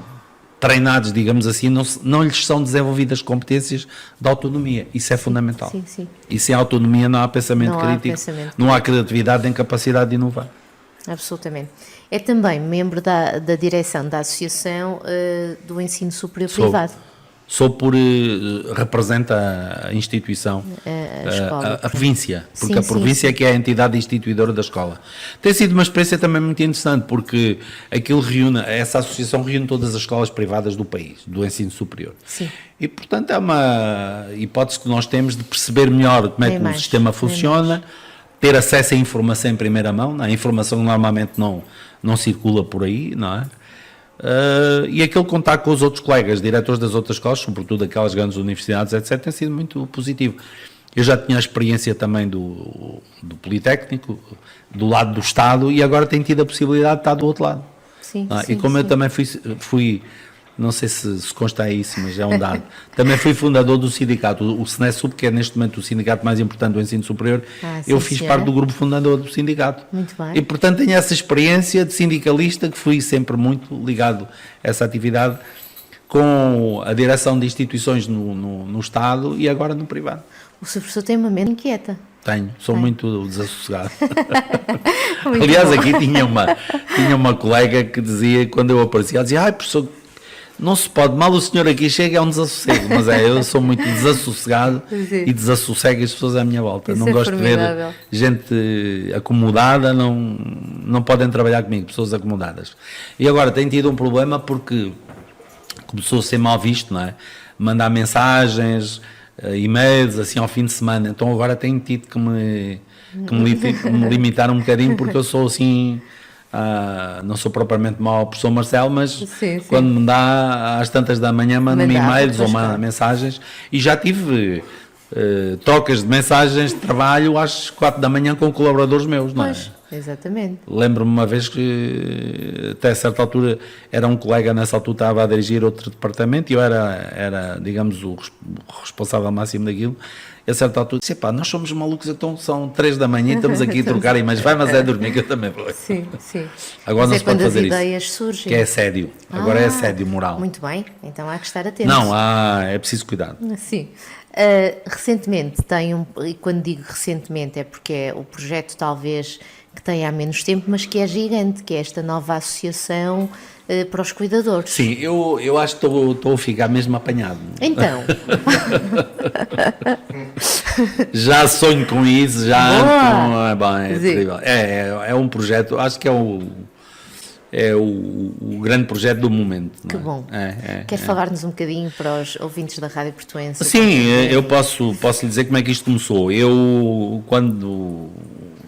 treinados, digamos assim, não lhes são desenvolvidas competências de autonomia. Isso é fundamental. E sem autonomia não há pensamento crítico, não há criatividade nem capacidade de inovar. Absolutamente. É também membro da direção da Associação do Ensino Superior Privado. Representa a instituição, a província, porque Sim, a província é que é a entidade instituidora da escola. Tem sido uma experiência também muito interessante, porque essa associação reúne todas as escolas privadas do país, do ensino superior. Sim. E, portanto, é uma hipótese que nós temos de perceber melhor como é que o sistema funciona, ter acesso à informação em primeira mão, a informação que normalmente não circula por aí, não é? E aquele contato com os outros colegas, diretores das outras escolas, sobretudo aquelas grandes universidades, etc., tem sido muito positivo. Eu já tinha a experiência também do Politécnico, do lado do Estado, e agora tenho tido a possibilidade de estar do outro lado. E como eu também fui não sei se consta isso, mas é um dado, também fui fundador do sindicato, o SNESUP, que é neste momento o sindicato mais importante do ensino superior, eu fiz parte do grupo fundador do sindicato. Muito bem. E, portanto, tenho essa experiência de sindicalista, que fui sempre muito ligado a essa atividade, com a direção de instituições no Estado e agora no privado. O seu professor tem uma mente inquieta. Tenho, sou muito desassossegado. Muito Aliás, bom. aqui tinha uma colega que dizia, quando eu aparecia, ela dizia, ai professor, não se pode, mal o senhor aqui chega, é um desassossego. Mas eu sou muito desassossegado Sim. e desassossego as pessoas à minha volta. Isso Não é gosto de ver formidável. gente acomodada, não podem trabalhar comigo, pessoas acomodadas. E agora tenho tido um problema porque começou a ser mal visto, não é? Mandar mensagens, e-mails, assim, ao fim de semana. Então agora tenho tido que me limitar um bocadinho, porque eu sou assim, não sou propriamente mau ao professor Marcelo, mas Sim. quando me dá às tantas da manhã, manda-me Mandava, e-mails ou pois manda claro. mensagens, e já tive trocas de mensagens de trabalho às 4 da manhã com colaboradores meus, não é? Pois, exatamente. Lembro-me uma vez que, até a certa altura, era um colega nessa altura, estava a dirigir outro departamento e eu era digamos, o responsável máximo daquilo. E a certa altura disse: pá, nós somos malucos, então são 3 da manhã e estamos aqui a trocar e-mails, vai, mas é dormir, que eu também vou. Sim. Agora Mas não é se pode quando as fazer ideias isso, surgem. que é assédio. Agora é assédio moral. Muito bem, então há que estar atento. Não, é preciso cuidado. Sim. Recentemente e quando digo recentemente é porque é o projeto talvez que tem há menos tempo, mas que é gigante, que é esta nova associação para os cuidadores. Sim, eu acho que estou a ficar mesmo apanhado. Então, Já sonho com isso, Boa! É Sim. terrível. É um projeto, acho que é o grande projeto do momento. que não é? bom. É. Quer falar-nos um bocadinho para os ouvintes da Rádio Portuense? Sim, eu posso lhe dizer como é que isto começou. Eu, quando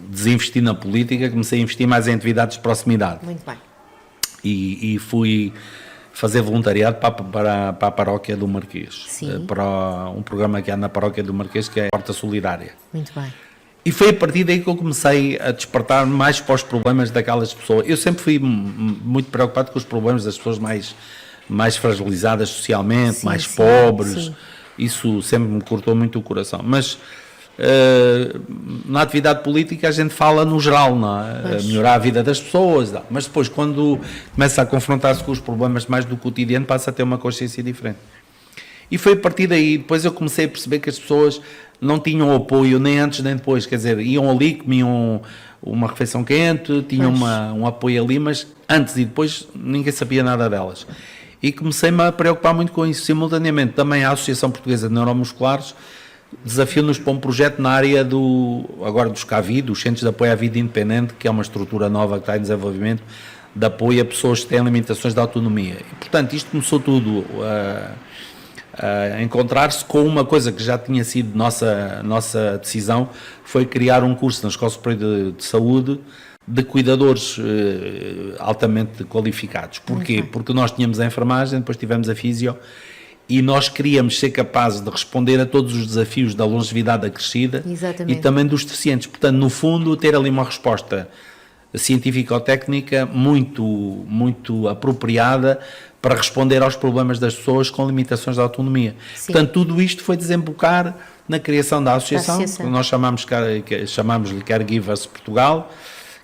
desinvesti na política, comecei a investir mais em atividades de proximidade. Muito bem. E fui fazer voluntariado para a paróquia do Marquês. Sim. Para um programa que há na paróquia do Marquês, que é a Porta Solidária. Muito bem. E foi a partir daí que eu comecei a despertar mais para os problemas daquelas pessoas. Eu sempre fui muito preocupado com os problemas das pessoas mais fragilizadas socialmente, Sim, mais sim, pobres. sim. Isso sempre me cortou muito o coração. Mas na atividade política a gente fala no geral, não é? Pois. Melhorar a vida das pessoas. Não. Mas depois, quando começa a confrontar-se com os problemas mais do cotidiano, passa a ter uma consciência diferente. E foi a partir daí, depois eu comecei a perceber que as pessoas não tinham apoio nem antes nem depois, quer dizer, iam ali, comiam uma refeição quente, tinham Pois. um apoio ali, mas antes e depois ninguém sabia nada delas. E comecei-me a preocupar muito com isso. Simultaneamente, também a Associação Portuguesa de Neuromusculares desafiou-nos para um projeto na área dos CAVI, dos Centros de Apoio à Vida Independente, que é uma estrutura nova que está em desenvolvimento, de apoio a pessoas que têm limitações de autonomia. E, portanto, isto começou tudo a encontrar-se com uma coisa que já tinha sido nossa decisão, foi criar um curso na Escola Superior de Saúde de cuidadores altamente qualificados. Porquê? Porque nós tínhamos a enfermagem, depois tivemos a fisio, e nós queríamos ser capazes de responder a todos os desafios da longevidade acrescida. Exatamente. E também dos deficientes. Portanto, no fundo, ter ali uma resposta científico-técnica muito apropriada para responder aos problemas das pessoas com limitações de autonomia. Sim. Portanto, tudo isto foi desembocar na criação da associação, associação. que nós chamamos-lhe Caregivers Portugal,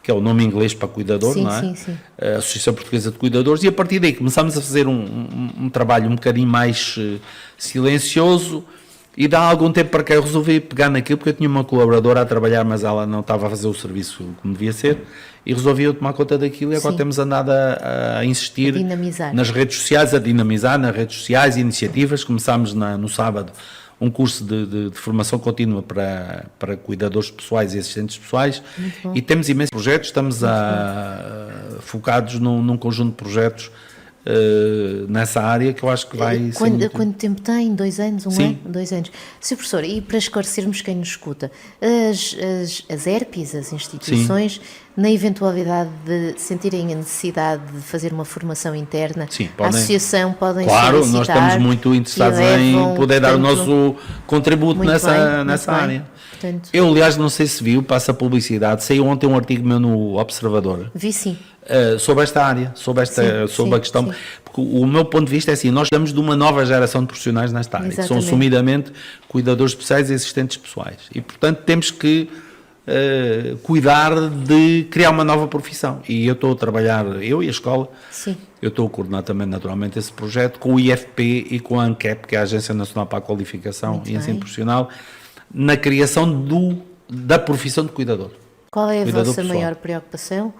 que é o nome inglês para cuidador, Sim, não é? sim. A Associação Portuguesa de Cuidadores, e a partir daí começámos a fazer um trabalho um bocadinho mais silencioso, e dá algum tempo para cá eu resolvi pegar naquilo, porque eu tinha uma colaboradora a trabalhar, mas ela não estava a fazer o serviço como devia ser, e resolvi eu tomar conta daquilo, e agora Sim. temos andado a insistir A dinamizar. nas redes sociais, a dinamizar nas redes sociais, iniciativas. Começámos no sábado um curso de formação contínua para cuidadores pessoais e assistentes pessoais, e temos imensos projetos, estamos focados num conjunto de projetos nessa área, que eu acho que vai ser muito... Quanto tempo tem? 2 anos? Sim. Ano? 2 anos. Sr. Professor, e para esclarecermos quem nos escuta, as ERPs, as instituições, na eventualidade de sentirem a necessidade de fazer uma formação interna, Sim, a associação podem Claro, solicitar nós estamos muito interessados e levam, em poder dar o portanto, nosso contributo muito nessa bem. área. Portanto, Eu, aliás, não sei se viu, passa a publicidade, saiu ontem um artigo meu no Observador, vi sim. sobre esta área, sobre Sim, a questão, sim. porque o meu ponto de vista é assim, nós estamos de uma nova geração de profissionais nesta área, que são Exatamente. assumidamente cuidadores especiais e assistentes pessoais, e portanto temos que cuidar de criar uma nova profissão. E eu estou a trabalhar, eu e a escola, Sim. eu estou a coordenar também naturalmente esse projeto com o IFP e com a ANCAP, que é a Agência Nacional para a Qualificação Muito e Ensino bem. Profissional, na criação da profissão de cuidador. Qual é a Cuidador vossa pessoal. maior preocupação?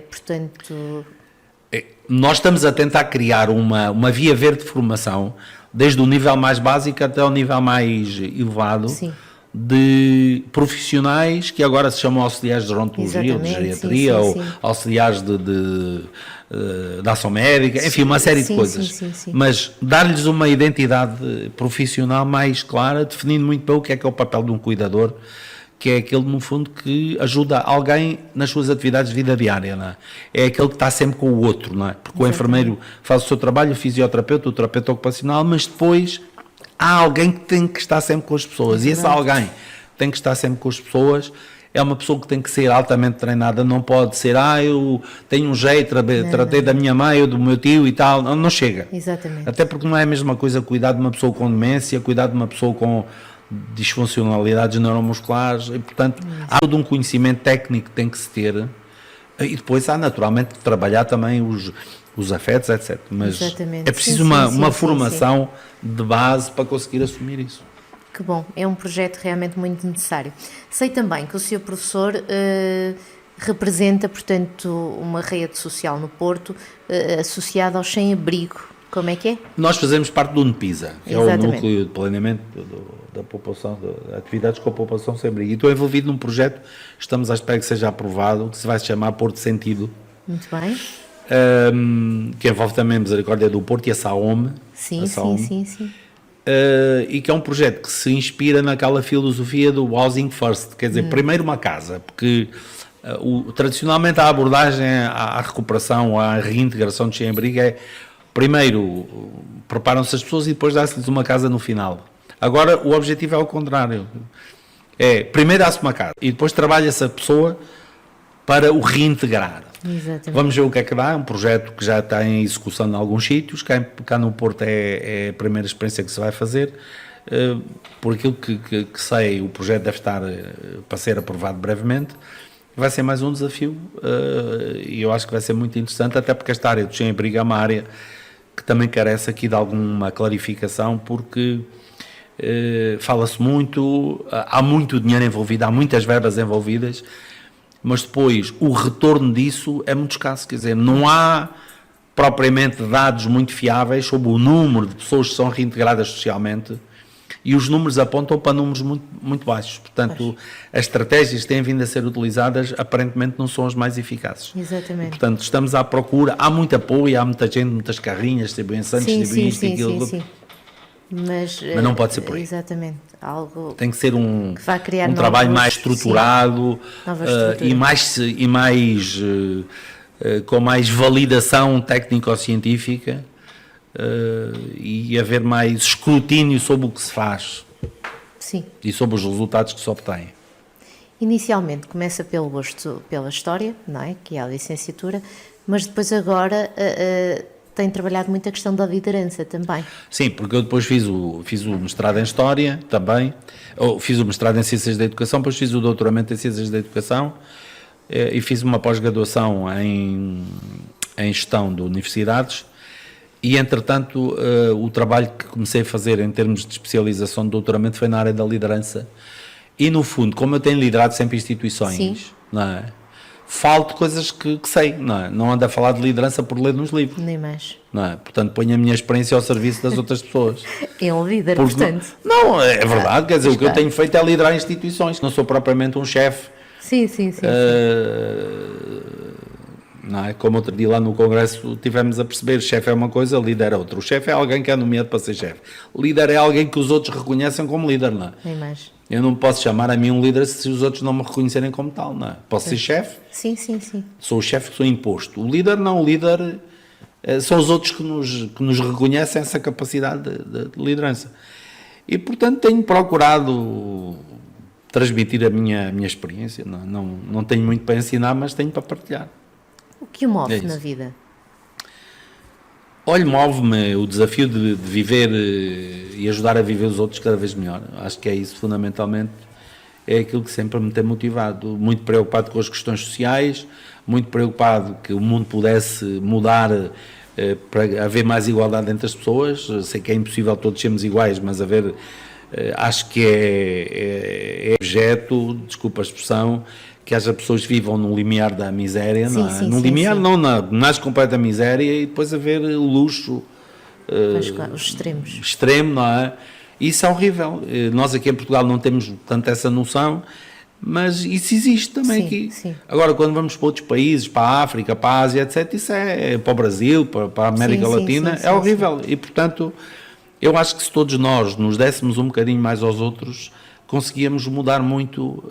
Portanto, Nós estamos a tentar criar uma via verde de formação, desde o nível mais básico até o nível mais elevado, sim. de profissionais que agora se chamam auxiliares de gerontologia ou de Exatamente, geriatria, sim, ou sim. auxiliares de ação médica, enfim, uma série Sim, de coisas. sim. Mas dar-lhes uma identidade profissional mais clara, definindo muito bem o que é o papel de um cuidador, que é aquele, no fundo, que ajuda alguém nas suas atividades de vida diária, não é? É aquele que está sempre com o outro, não é? Porque o enfermeiro faz o seu trabalho, o fisioterapeuta, o terapeuta ocupacional, mas depois há alguém que tem que estar sempre com as pessoas. E esse alguém que tem que estar sempre com as pessoas é uma pessoa que tem que ser altamente treinada. Não pode ser, eu tenho um jeito, tratei da minha mãe ou do meu tio e tal. Não chega. Exatamente. Até porque não é a mesma coisa cuidar de uma pessoa com demência, cuidar de uma pessoa com disfuncionalidades neuromusculares, e portanto há todo um conhecimento técnico que tem que se ter, e depois há naturalmente que trabalhar também os afetos, etc. Mas Exatamente. é preciso Sim, uma sim. formação de base para conseguir assumir isso. Que bom, é um projeto realmente muito necessário. Sei também que o Sr. Professor representa, portanto, uma rede social no Porto associada aos sem-abrigo. Como é que é? Nós fazemos parte do NPISA, que é o Exatamente. núcleo de planeamento da população, de atividades com a população sem abrigo. E estou envolvido num projeto, estamos à espera que seja aprovado, que se vai chamar Porto Sentido, Muito bem. que envolve também a Misericórdia do Porto e a SAOME. Sim. E que é um projeto que se inspira naquela filosofia do Housing First, quer dizer, primeiro uma casa, porque tradicionalmente a abordagem à recuperação, à reintegração de sem-abrigo é primeiro preparam-se as pessoas e depois dá-se-lhes uma casa no final. Agora o objetivo é o contrário, primeiro dá-se uma casa e depois trabalha-se a pessoa para o reintegrar. Exatamente. Vamos ver o que é que dá, um projeto que já está em execução em alguns sítios, cá no Porto é a primeira experiência que se vai fazer, por aquilo que sei, o projeto deve estar para ser aprovado brevemente, vai ser mais um desafio, e eu acho que vai ser muito interessante, até porque esta área do sem-abrigo é uma área que também carece aqui de alguma clarificação, porque fala-se muito, há muito dinheiro envolvido, há muitas verbas envolvidas, mas depois o retorno disso é muito escasso, quer dizer, não há propriamente dados muito fiáveis sobre o número de pessoas que são reintegradas socialmente, e os números apontam para números muito, muito baixos, portanto as estratégias que têm vindo a ser utilizadas aparentemente não são as mais eficazes. Exatamente. E, portanto, estamos à procura, há muito apoio, há muita gente, muitas carrinhas, distribuem Santos, distribuem isto e aquilo. Sim. Mas não pode ser por aí. Exatamente. Algo tem que ser um que vai criar trabalho novos, mais estruturado, com mais validação técnico-científica, e haver mais escrutínio sobre o que se faz. Sim. E sobre os resultados que se obtêm. Inicialmente começa pelo gosto pela história, não é? Que é a licenciatura, mas depois agora tem trabalhado muito a questão da liderança também. Sim, porque eu depois fiz o mestrado em História também, fiz o mestrado em Ciências da Educação, depois fiz o doutoramento em Ciências da Educação e fiz uma pós-graduação em Gestão de Universidades e, entretanto, o trabalho que comecei a fazer em termos de especialização de doutoramento foi na área da liderança. E, no fundo, como eu tenho liderado sempre instituições, sim, não é? Falo de coisas que sei, não é? Não ando a falar de liderança por ler nos livros. Nem mais. Não é? Portanto, ponho a minha experiência ao serviço das outras pessoas. É um líder, Porque portanto. Não, é verdade, quer dizer, o que eu tenho feito é liderar instituições, não sou propriamente um chefe. Sim. Não é? Como outro dia lá no Congresso tivemos a perceber, chefe é uma coisa, líder é outra. O chefe é alguém que é nomeado para ser chefe. Líder é alguém que os outros reconhecem como líder, não é? Nem mais. Eu não posso chamar a mim um líder se os outros não me reconhecerem como tal, não é? Posso ser chefe? Sim. Sou o chefe que sou imposto. O líder não, o líder são os outros que nos reconhecem essa capacidade de liderança. E, portanto, tenho procurado transmitir a minha experiência. Não tenho muito para ensinar, mas tenho para partilhar. O que o move É na isso. vida? Olha, move-me o desafio de viver e ajudar a viver os outros cada vez melhor. Acho que é isso fundamentalmente. é aquilo que sempre me tem motivado. Muito preocupado com as questões sociais, muito preocupado que o mundo pudesse mudar para haver mais igualdade entre as pessoas. Sei que é impossível todos sermos iguais, mas acho que é objeto, desculpa a expressão, que haja pessoas que vivam no limiar da miséria, Sim, não é? sim, No sim, limiar, sim. não nas completa miséria, e depois haver o luxo Pois, claro, os extremos. extremo, não é? Isso é horrível. Nós aqui em Portugal não temos tanto essa noção, mas isso existe também Sim, aqui. sim. Agora, quando vamos para outros países, para a África, para a Ásia, etc., isso é para o Brasil, para a América Sim, sim, Latina, sim, é sim, horrível. E, portanto, eu acho que se todos nós nos dessemos um bocadinho mais aos outros, conseguíamos mudar muito,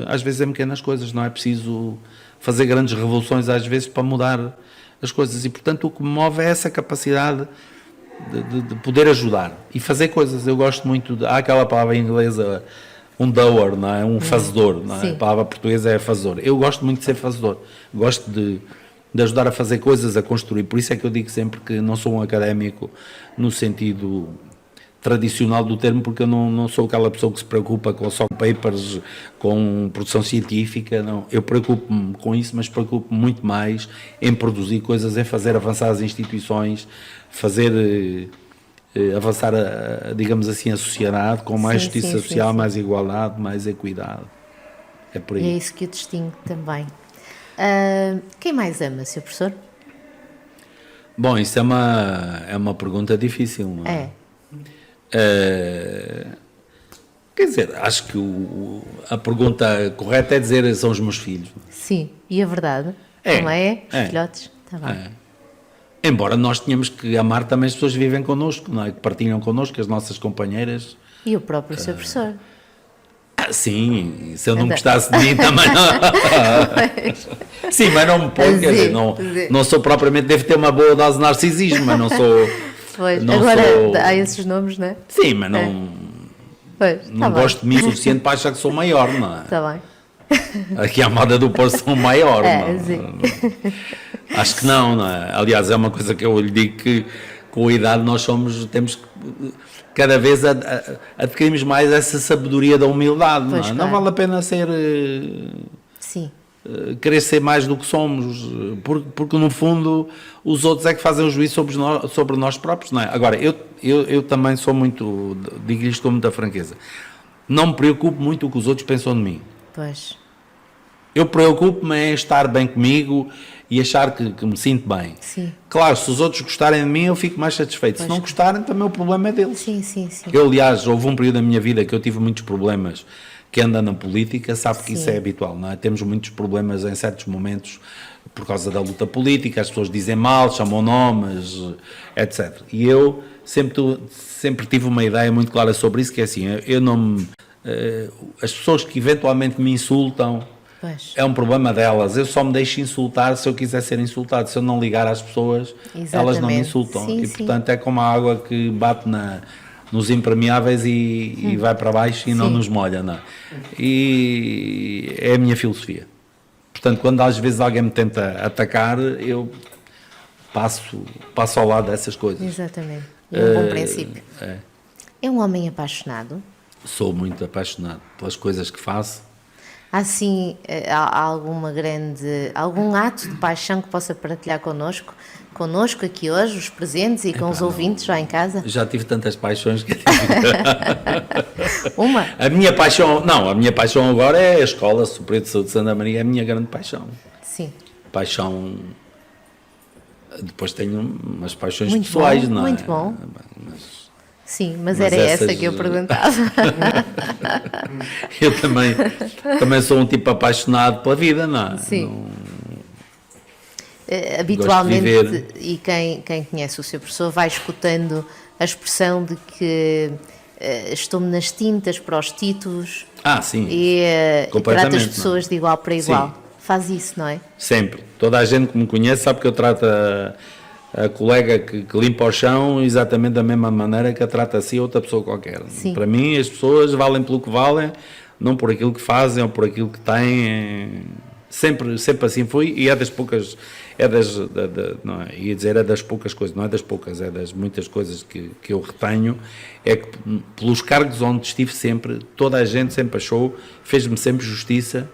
às vezes em pequenas coisas. Não é preciso fazer grandes revoluções, às vezes, para mudar as coisas. E, portanto, o que me move é essa capacidade de poder ajudar e fazer coisas. Eu gosto muito, há aquela palavra em inglesa, um doer, não é? Um fazedor, não é? Sim. A palavra portuguesa é fazedor. Eu gosto muito de ser fazedor, gosto de ajudar a fazer coisas, a construir. Por isso é que eu digo sempre que não sou um académico no sentido tradicional do termo, porque eu não sou aquela pessoa que se preocupa com só papers, com produção científica, não. Eu preocupo-me com isso, mas preocupo-me muito mais em produzir coisas, em fazer avançar as instituições, fazer avançar, digamos assim, a sociedade com mais Sim, justiça sim, social, sim. mais igualdade, mais equidade. É por E é aí. isso que o distingue também. Quem mais ama, Sr. Professor? Bom, isso é uma pergunta difícil, não é? Quer dizer, acho que a pergunta correta é dizer são os meus filhos. Sim, e a verdade? É, Não é? Os é. filhotes? Tá bem. Embora nós tenhamos que amar também as pessoas que vivem connosco, não é? Que partilham connosco, as nossas companheiras. E o próprio Sr. Professor? Sim, se eu não Anda. gostasse de mim também não. Sim, mas não me põe, quer dizer, não sou propriamente, devo ter uma boa dose de narcisismo, mas não sou. Pois, não agora sou- há esses nomes, não é? Sim, mas não, Pois, não tá gosto de mim o suficiente para achar que sou maior, não é? Está bem. Aqui a moda do Porto são maior, É, não. sim. Acho que não é? Aliás, é uma coisa que eu lhe digo que com a idade nós temos que cada vez adquirimos mais essa sabedoria da humildade, Pois, não é? claro. Não vale a pena ser Sim, querer ser mais do que somos, porque no fundo os outros é que fazem o juízo sobre nós próprios, não é? Agora, eu também sou muito, digo isto com muita franqueza, não me preocupo muito o que os outros pensam de mim. pois. Eu preocupo-me em estar bem comigo e achar que me sinto bem. Sim. Claro, se os outros gostarem de mim, eu fico mais satisfeito. Pois. Se não gostarem, também o problema é deles. Sim, sim, sim. Eu, aliás, houve um período da minha vida que eu tive muitos problemas. Quem anda na política sabe que isso Sim. é habitual, não é? Temos muitos problemas em certos momentos por causa da luta política, as pessoas dizem mal, chamam nomes, etc. E eu sempre tive uma ideia muito clara sobre isso, que é assim, eu não me... as pessoas que eventualmente me insultam, Pois. é um problema delas. Eu só me deixo insultar se eu quiser ser insultado. Se eu não ligar às pessoas, elas não me Exatamente. insultam. Sim, E, sim. portanto, é como a água que bate nos impermeáveis e vai para baixo e não Sim. nos molha. Não é? E é a minha filosofia. Portanto, quando às vezes alguém me tenta atacar, eu passo ao lado dessas coisas. Exatamente. É um bom princípio. É. É um homem apaixonado? Sou muito apaixonado pelas coisas que faço. Há assim há algum ato de paixão que possa partilhar connosco aqui hoje, os presentes e com os ouvintes já em casa? Já tive tantas paixões que Uma? A minha paixão agora é a Escola Superior de Saúde de Santa Maria, é a minha grande paixão. Sim. Paixão. Depois tenho umas paixões Muito pessoais, bom, não é? muito bom. Sim, mas Mas era essa essas- que eu perguntava. Eu também sou um tipo apaixonado pela vida, não é? Sim. Não- Habitualmente, viver. e quem conhece o seu professor vai escutando a expressão de que estou-me nas tintas para os títulos Sim. e trata as Completamente, pessoas não é? de igual para igual. Sim. Faz isso, não é? Sempre. Toda a gente que me conhece sabe que eu trato a colega que limpa o chão exatamente da mesma maneira que a trata assim outra pessoa qualquer. Sim. Para mim, as pessoas valem pelo que valem, não por aquilo que fazem ou por aquilo que têm. Sempre assim fui, e é das poucas, não é, ia dizer é das poucas coisas, não é das poucas, é das muitas coisas que eu retenho, é que pelos cargos onde estive sempre, toda a gente sempre achou, fez-me sempre justiça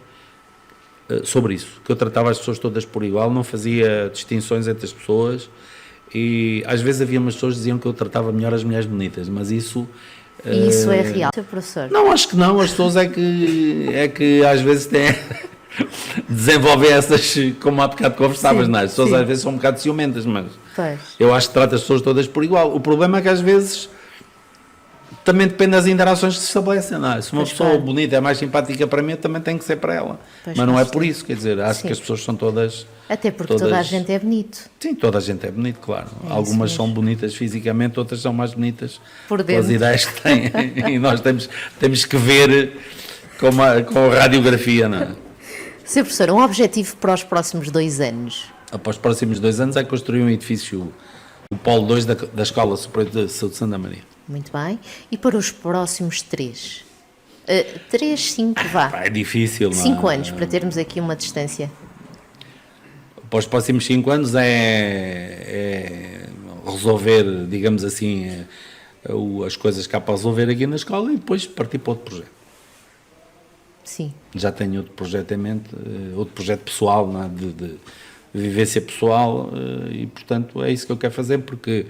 sobre isso, que eu tratava as pessoas todas por igual, não fazia distinções entre as pessoas, e às vezes havia umas pessoas que diziam que eu tratava melhor as mulheres bonitas, mas isso... E isso é real, Sr. Professor? Não, acho que não, as pessoas é que às vezes têm... desenvolver essas, como há bocado conversavas, não é? As pessoas às vezes são um bocado ciumentas, mas eu acho que trata as pessoas todas por igual. O problema é que às vezes também depende das interações que se estabelecem, não é? Se uma pessoa bonita é mais simpática para mim, também tem que ser para ela. Mas não é por isso, quer dizer, acho que as pessoas são todas... Até porque toda a gente é bonito. Sim, toda a gente é bonito, claro. Algumas são bonitas fisicamente, outras são mais bonitas por pelas ideias que têm. E nós temos que ver com a radiografia, não é? Sr. Professor, um objetivo para os próximos 2 anos? Após os próximos 2 anos é construir um edifício, o Polo 2 da Escola Superior de Saúde de Santa Maria. Muito bem. E para os próximos 3? 3, 5, vá. É difícil, não é? 5 anos, para termos aqui uma distância. Para os próximos 5 anos é resolver, digamos assim, as coisas que há para resolver aqui na escola e depois partir para outro projeto. Sim. Já tenho outro projeto em mente, outro projeto pessoal, não é? de vivência pessoal, e portanto é isso que eu quero fazer, porque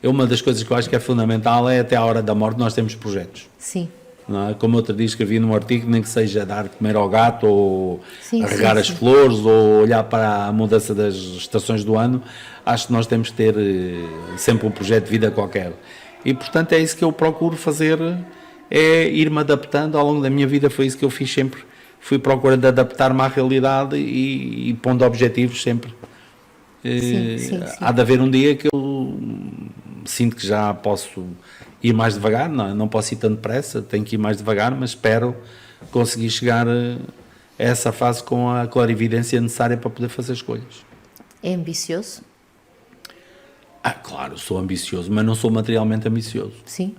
uma das coisas que eu acho que é fundamental é até à hora da morte nós temos projetos. Sim. Não é? Como outro dia escrevi num artigo, nem que seja dar de comer ao gato, ou regar as flores, ou olhar para a mudança das estações do ano, acho que nós temos que ter sempre um projeto de vida qualquer. E portanto é isso que eu procuro fazer, é ir-me adaptando. Ao longo da minha vida foi isso que eu fiz sempre, fui procurando adaptar-me à realidade e pondo objetivos sempre. Sim. Há de haver um dia que eu sinto que já posso ir mais devagar, não posso ir tanto depressa, tenho que ir mais devagar, mas espero conseguir chegar a essa fase com a clarividência necessária para poder fazer escolhas. É ambicioso? Claro, sou ambicioso, mas não sou materialmente ambicioso. Sim.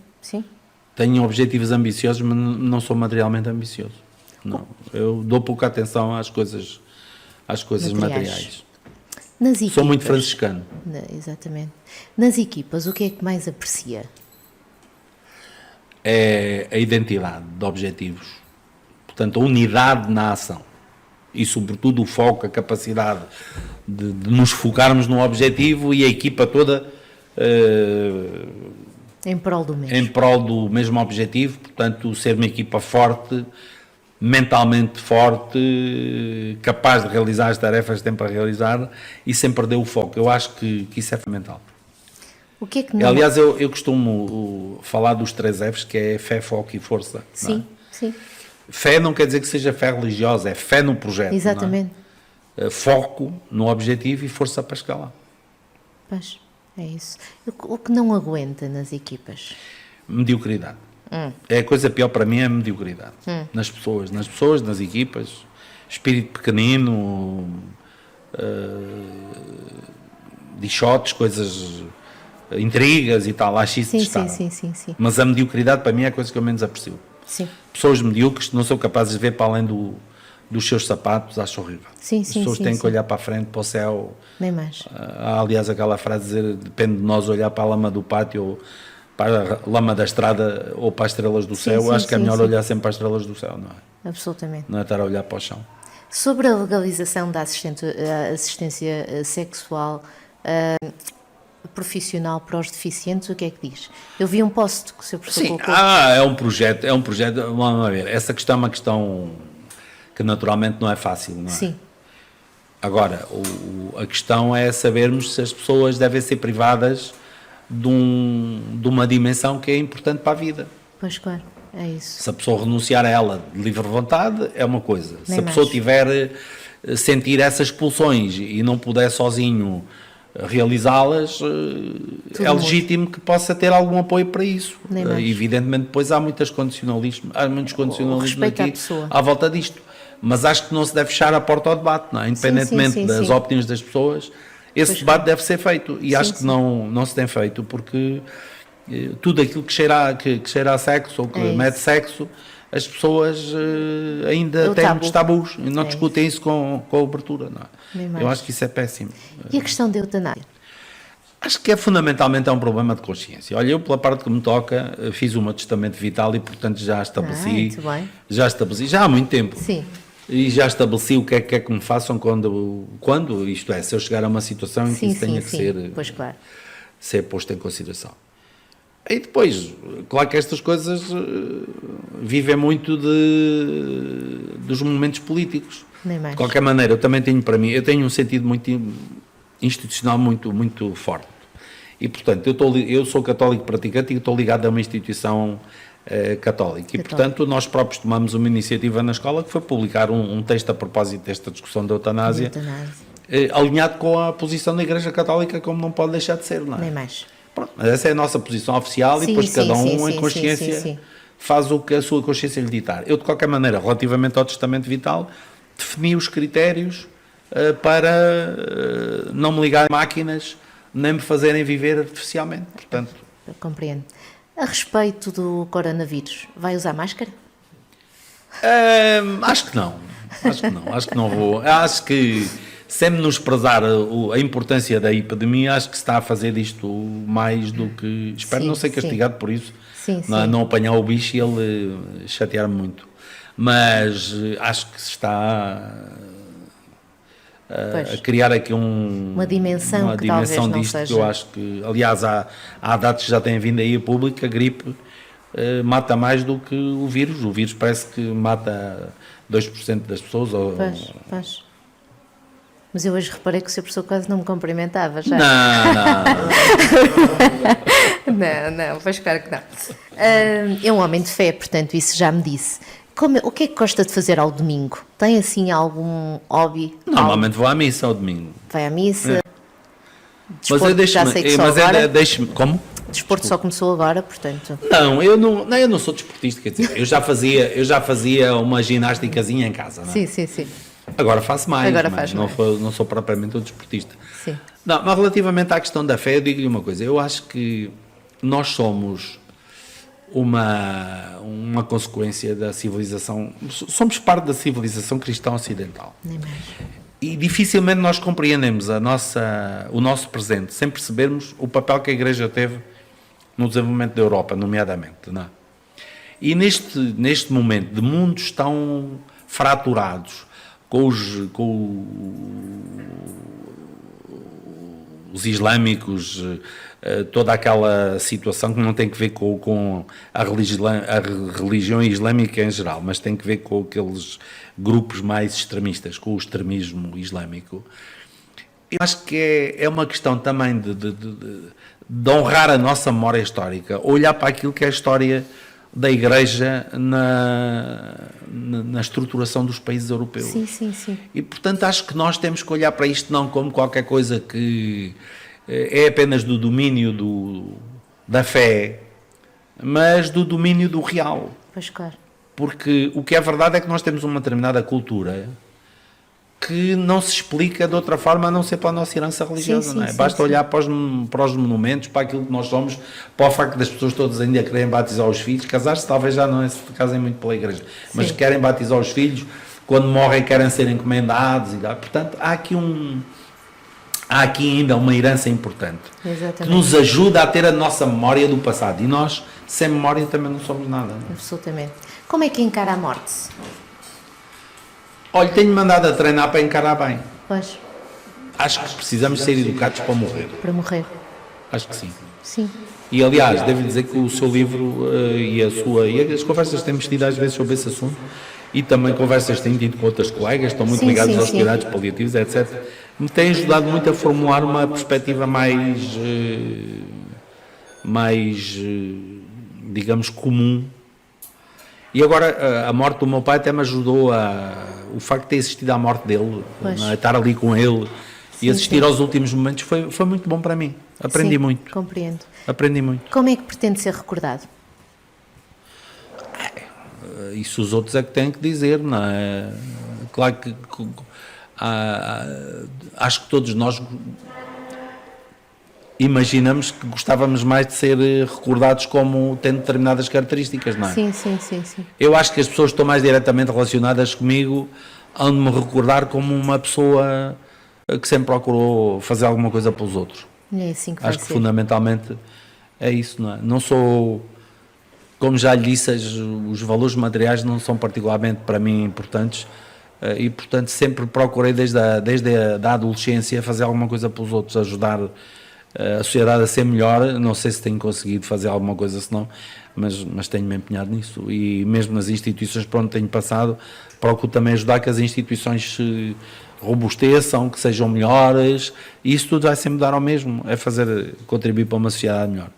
Tenho objetivos ambiciosos, mas não sou materialmente ambicioso. Não, eu dou pouca atenção às coisas materiais. Nas equipas, sou muito franciscano. Exatamente. Nas equipas, o que é que mais aprecia? É a identidade de objetivos. Portanto, a unidade na ação. E, sobretudo, o foco, a capacidade de nos focarmos no objetivo e a equipa toda em prol do mesmo objetivo. Portanto, ser uma equipa forte, mentalmente forte, capaz de realizar as tarefas que tem para realizar e sem perder o foco. Eu acho que isso é fundamental. O que é que não... Aliás, eu costumo falar dos 3 Fs, que é fé, foco e força. Sim. Fé não quer dizer que seja fé religiosa, é fé no projeto. Exatamente. Não é? Foco no objetivo e força para chegar lá. Pois, é isso. O que não aguenta nas equipas? Mediocridade. É a coisa pior para mim, é a mediocridade. Nas pessoas, nas equipas, espírito pequenino, dichotes, coisas, intrigas e tal, acho isso detestável. Sim. Mas a mediocridade para mim é a coisa que eu menos aprecio. Sim. Pessoas medíocres que não são capazes de ver para além dos seus sapatos, acho horrível. As pessoas têm que olhar para a frente, para o céu. Nem mais. Há, aliás, aquela frase dizer, depende de nós olhar para a lama do pátio ou para a lama da estrada ou para as estrelas do céu. Acho que é melhor olhar sempre para as estrelas do céu, não é? Absolutamente. Não é estar a olhar para o chão. Sobre a legalização da assistência sexual profissional para os deficientes, o que é que diz? Eu vi um post que o Sr. Professor colocou. É um projeto, vamos ver, essa questão é uma questão que naturalmente não é fácil, não é? Sim. Agora, a questão é sabermos se as pessoas devem ser privadas de uma dimensão que é importante para a vida. Pois claro, é isso. Se a pessoa renunciar a ela de livre vontade, é uma coisa. Se a pessoa tiver, sentir essas pulsões e não puder sozinho realizá-las, é legítimo que possa ter algum apoio para isso. Evidentemente, depois há muitos condicionalismos aqui à volta disto. Mas acho que não se deve fechar a porta ao debate, não é? Independentemente das opiniões das pessoas, esse debate deve ser feito. E acho que não se tem feito, porque tudo aquilo que cheira a sexo ou que mete sexo as pessoas ainda O têm tabu. muitos tabus e não É discutem isso com a abertura. Não é? Nem mais. Eu acho que isso é péssimo. E a questão da eutanásia? Acho que fundamentalmente é um problema de consciência. Olha, eu pela parte que me toca fiz o meu testamento vital e portanto já Muito bem. já há muito tempo. Sim. E já estabeleci o que é que me façam quando, isto é, se eu chegar a uma situação em que isso tenha que Pois claro. ser posto em consideração. E depois, claro que estas coisas vivem muito dos momentos políticos. Nem mais. De qualquer maneira, eu também tenho para mim, eu tenho um sentido muito institucional muito forte. E, portanto, eu sou católico praticante e estou ligado a uma instituição católica. E, portanto, nós próprios tomamos uma iniciativa na escola que foi publicar um texto a propósito desta discussão da eutanásia, alinhado com a posição da Igreja Católica, como não pode deixar de ser, não é? Nem mais. Pronto, mas essa é a nossa posição oficial e depois cada um em consciência faz o que a sua consciência lhe ditar. Eu, de qualquer maneira, relativamente ao testamento vital, defini os critérios para não me ligar a máquinas nem me fazerem viver artificialmente. Portanto, Eu compreendo. A respeito do coronavírus, vai usar máscara? acho que não. Acho que não vou. Acho que, sem menosprezar a importância da epidemia, acho que se está a fazer isto mais do que... Espero não ser castigado por isso. Não apanhar o bicho e ele chatear-me muito. Mas acho que se está a criar aqui uma dimensão disto seja... que eu acho que, aliás, há dados que já têm vindo aí a público, a gripe mata mais do que o vírus. O vírus parece que mata 2% das pessoas. Pois. Mas eu hoje reparei que o seu professor quase não me cumprimentava já. Não, pois claro que não. É um homem de fé, portanto, isso já me disse. O que é que gosta de fazer ao domingo? Tem assim algum hobby? Normalmente vou à missa ao domingo. Vai à missa? Desporto, já sei que só agora. Como? Desporto só começou agora, portanto. Não, eu não sou desportista, quer dizer, eu já fazia uma ginástica-zinha em casa, não é? Sim. Agora faço mais, não sou propriamente um desportista. Sim. Não, mas relativamente à questão da fé, eu digo-lhe uma coisa, eu acho que nós somos uma consequência da civilização, somos parte da civilização cristã ocidental. Nem mais. E dificilmente nós compreendemos o nosso presente sem percebermos o papel que a Igreja teve no desenvolvimento da Europa, nomeadamente. Não é? E neste momento de mundos tão fraturados, com os islâmicos, toda aquela situação que não tem que ver com a religião islâmica em geral, mas tem que ver com aqueles grupos mais extremistas, com o extremismo islâmico. Eu acho que é uma questão também de honrar a nossa memória histórica, olhar para aquilo que é a história da Igreja na estruturação dos países europeus. Sim. E, portanto, acho que nós temos que olhar para isto não como qualquer coisa que é apenas do domínio da fé, mas do domínio do real. Pois claro. Porque o que é verdade é que nós temos uma determinada cultura que não se explica de outra forma a não ser pela nossa herança religiosa, não é? Basta olhar para os monumentos, para aquilo que nós somos, para o facto das pessoas todas ainda querem batizar os filhos, casar-se talvez já não se casem muito pela igreja, mas querem batizar os filhos, quando morrem querem ser encomendados, e portanto há aqui ainda uma herança importante. Exatamente. Que nos ajuda a ter a nossa memória do passado, e nós sem memória também não somos nada. Não é? Absolutamente. Como é que encara a morte? Olha, tenho mandado a treinar para encarar bem. Pois. Acho que precisamos ser educados para morrer. Para morrer. Acho que sim. Sim. E aliás, devo dizer que o seu livro e as conversas que temos tido às vezes sobre esse assunto, e também conversas que tenho tido com outras colegas, estão muito ligadas aos cuidados paliativos, etc., me têm ajudado muito a formular uma perspectiva mais digamos, comum. E agora, a morte do meu pai até me ajudou o facto de ter assistido à morte dele, estar ali com ele e assistir aos últimos momentos foi muito bom para mim. Aprendi muito. Compreendo. Aprendi muito. Como é que pretende ser recordado? Isso os outros é que têm que dizer, não é? Claro que acho que todos nós imaginamos que gostávamos mais de ser recordados como tendo determinadas características, não é? Sim, sim, sim, sim. Eu acho que as pessoas que estão mais diretamente relacionadas comigo hão de me recordar como uma pessoa que sempre procurou fazer alguma coisa pelos outros. É assim que vai Acho que ser. fundamentalmente é isso, não é? Não sou, como já lhe disse, os valores materiais não são particularmente para mim importantes e, portanto, sempre procurei desde a adolescência fazer alguma coisa pelos outros, ajudar a sociedade a ser melhor. Não sei se tenho conseguido fazer alguma coisa, senão, mas tenho-me empenhado nisso. E mesmo nas instituições por onde tenho passado, procuro também ajudar que as instituições se robusteçam, que sejam melhores, e isso tudo vai sempre dar ao mesmo, é contribuir para uma sociedade melhor.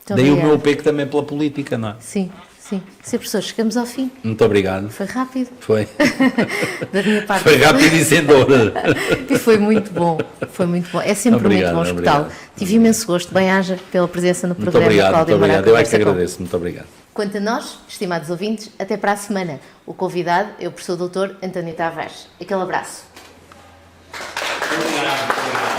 Muito Daí o obrigada. meu apego também pela política, não é? Sim, sim. Sr. Professor, chegamos ao fim. Muito obrigado. Foi rápido. Foi. Da minha parte. Foi rápido e sem dor. E foi muito bom. Foi muito bom. É sempre Obrigado, muito bom escutá-lo. obrigado. Tive imenso gosto. Bem-haja pela presença no Muito programa obrigado, muito Cláudia Moura obrigado. Eu é que Conversa Com. agradeço. Muito obrigado. Quanto a nós, estimados ouvintes, até para a semana. O convidado é o professor Dr. António Tavares. Aquele abraço. Obrigado.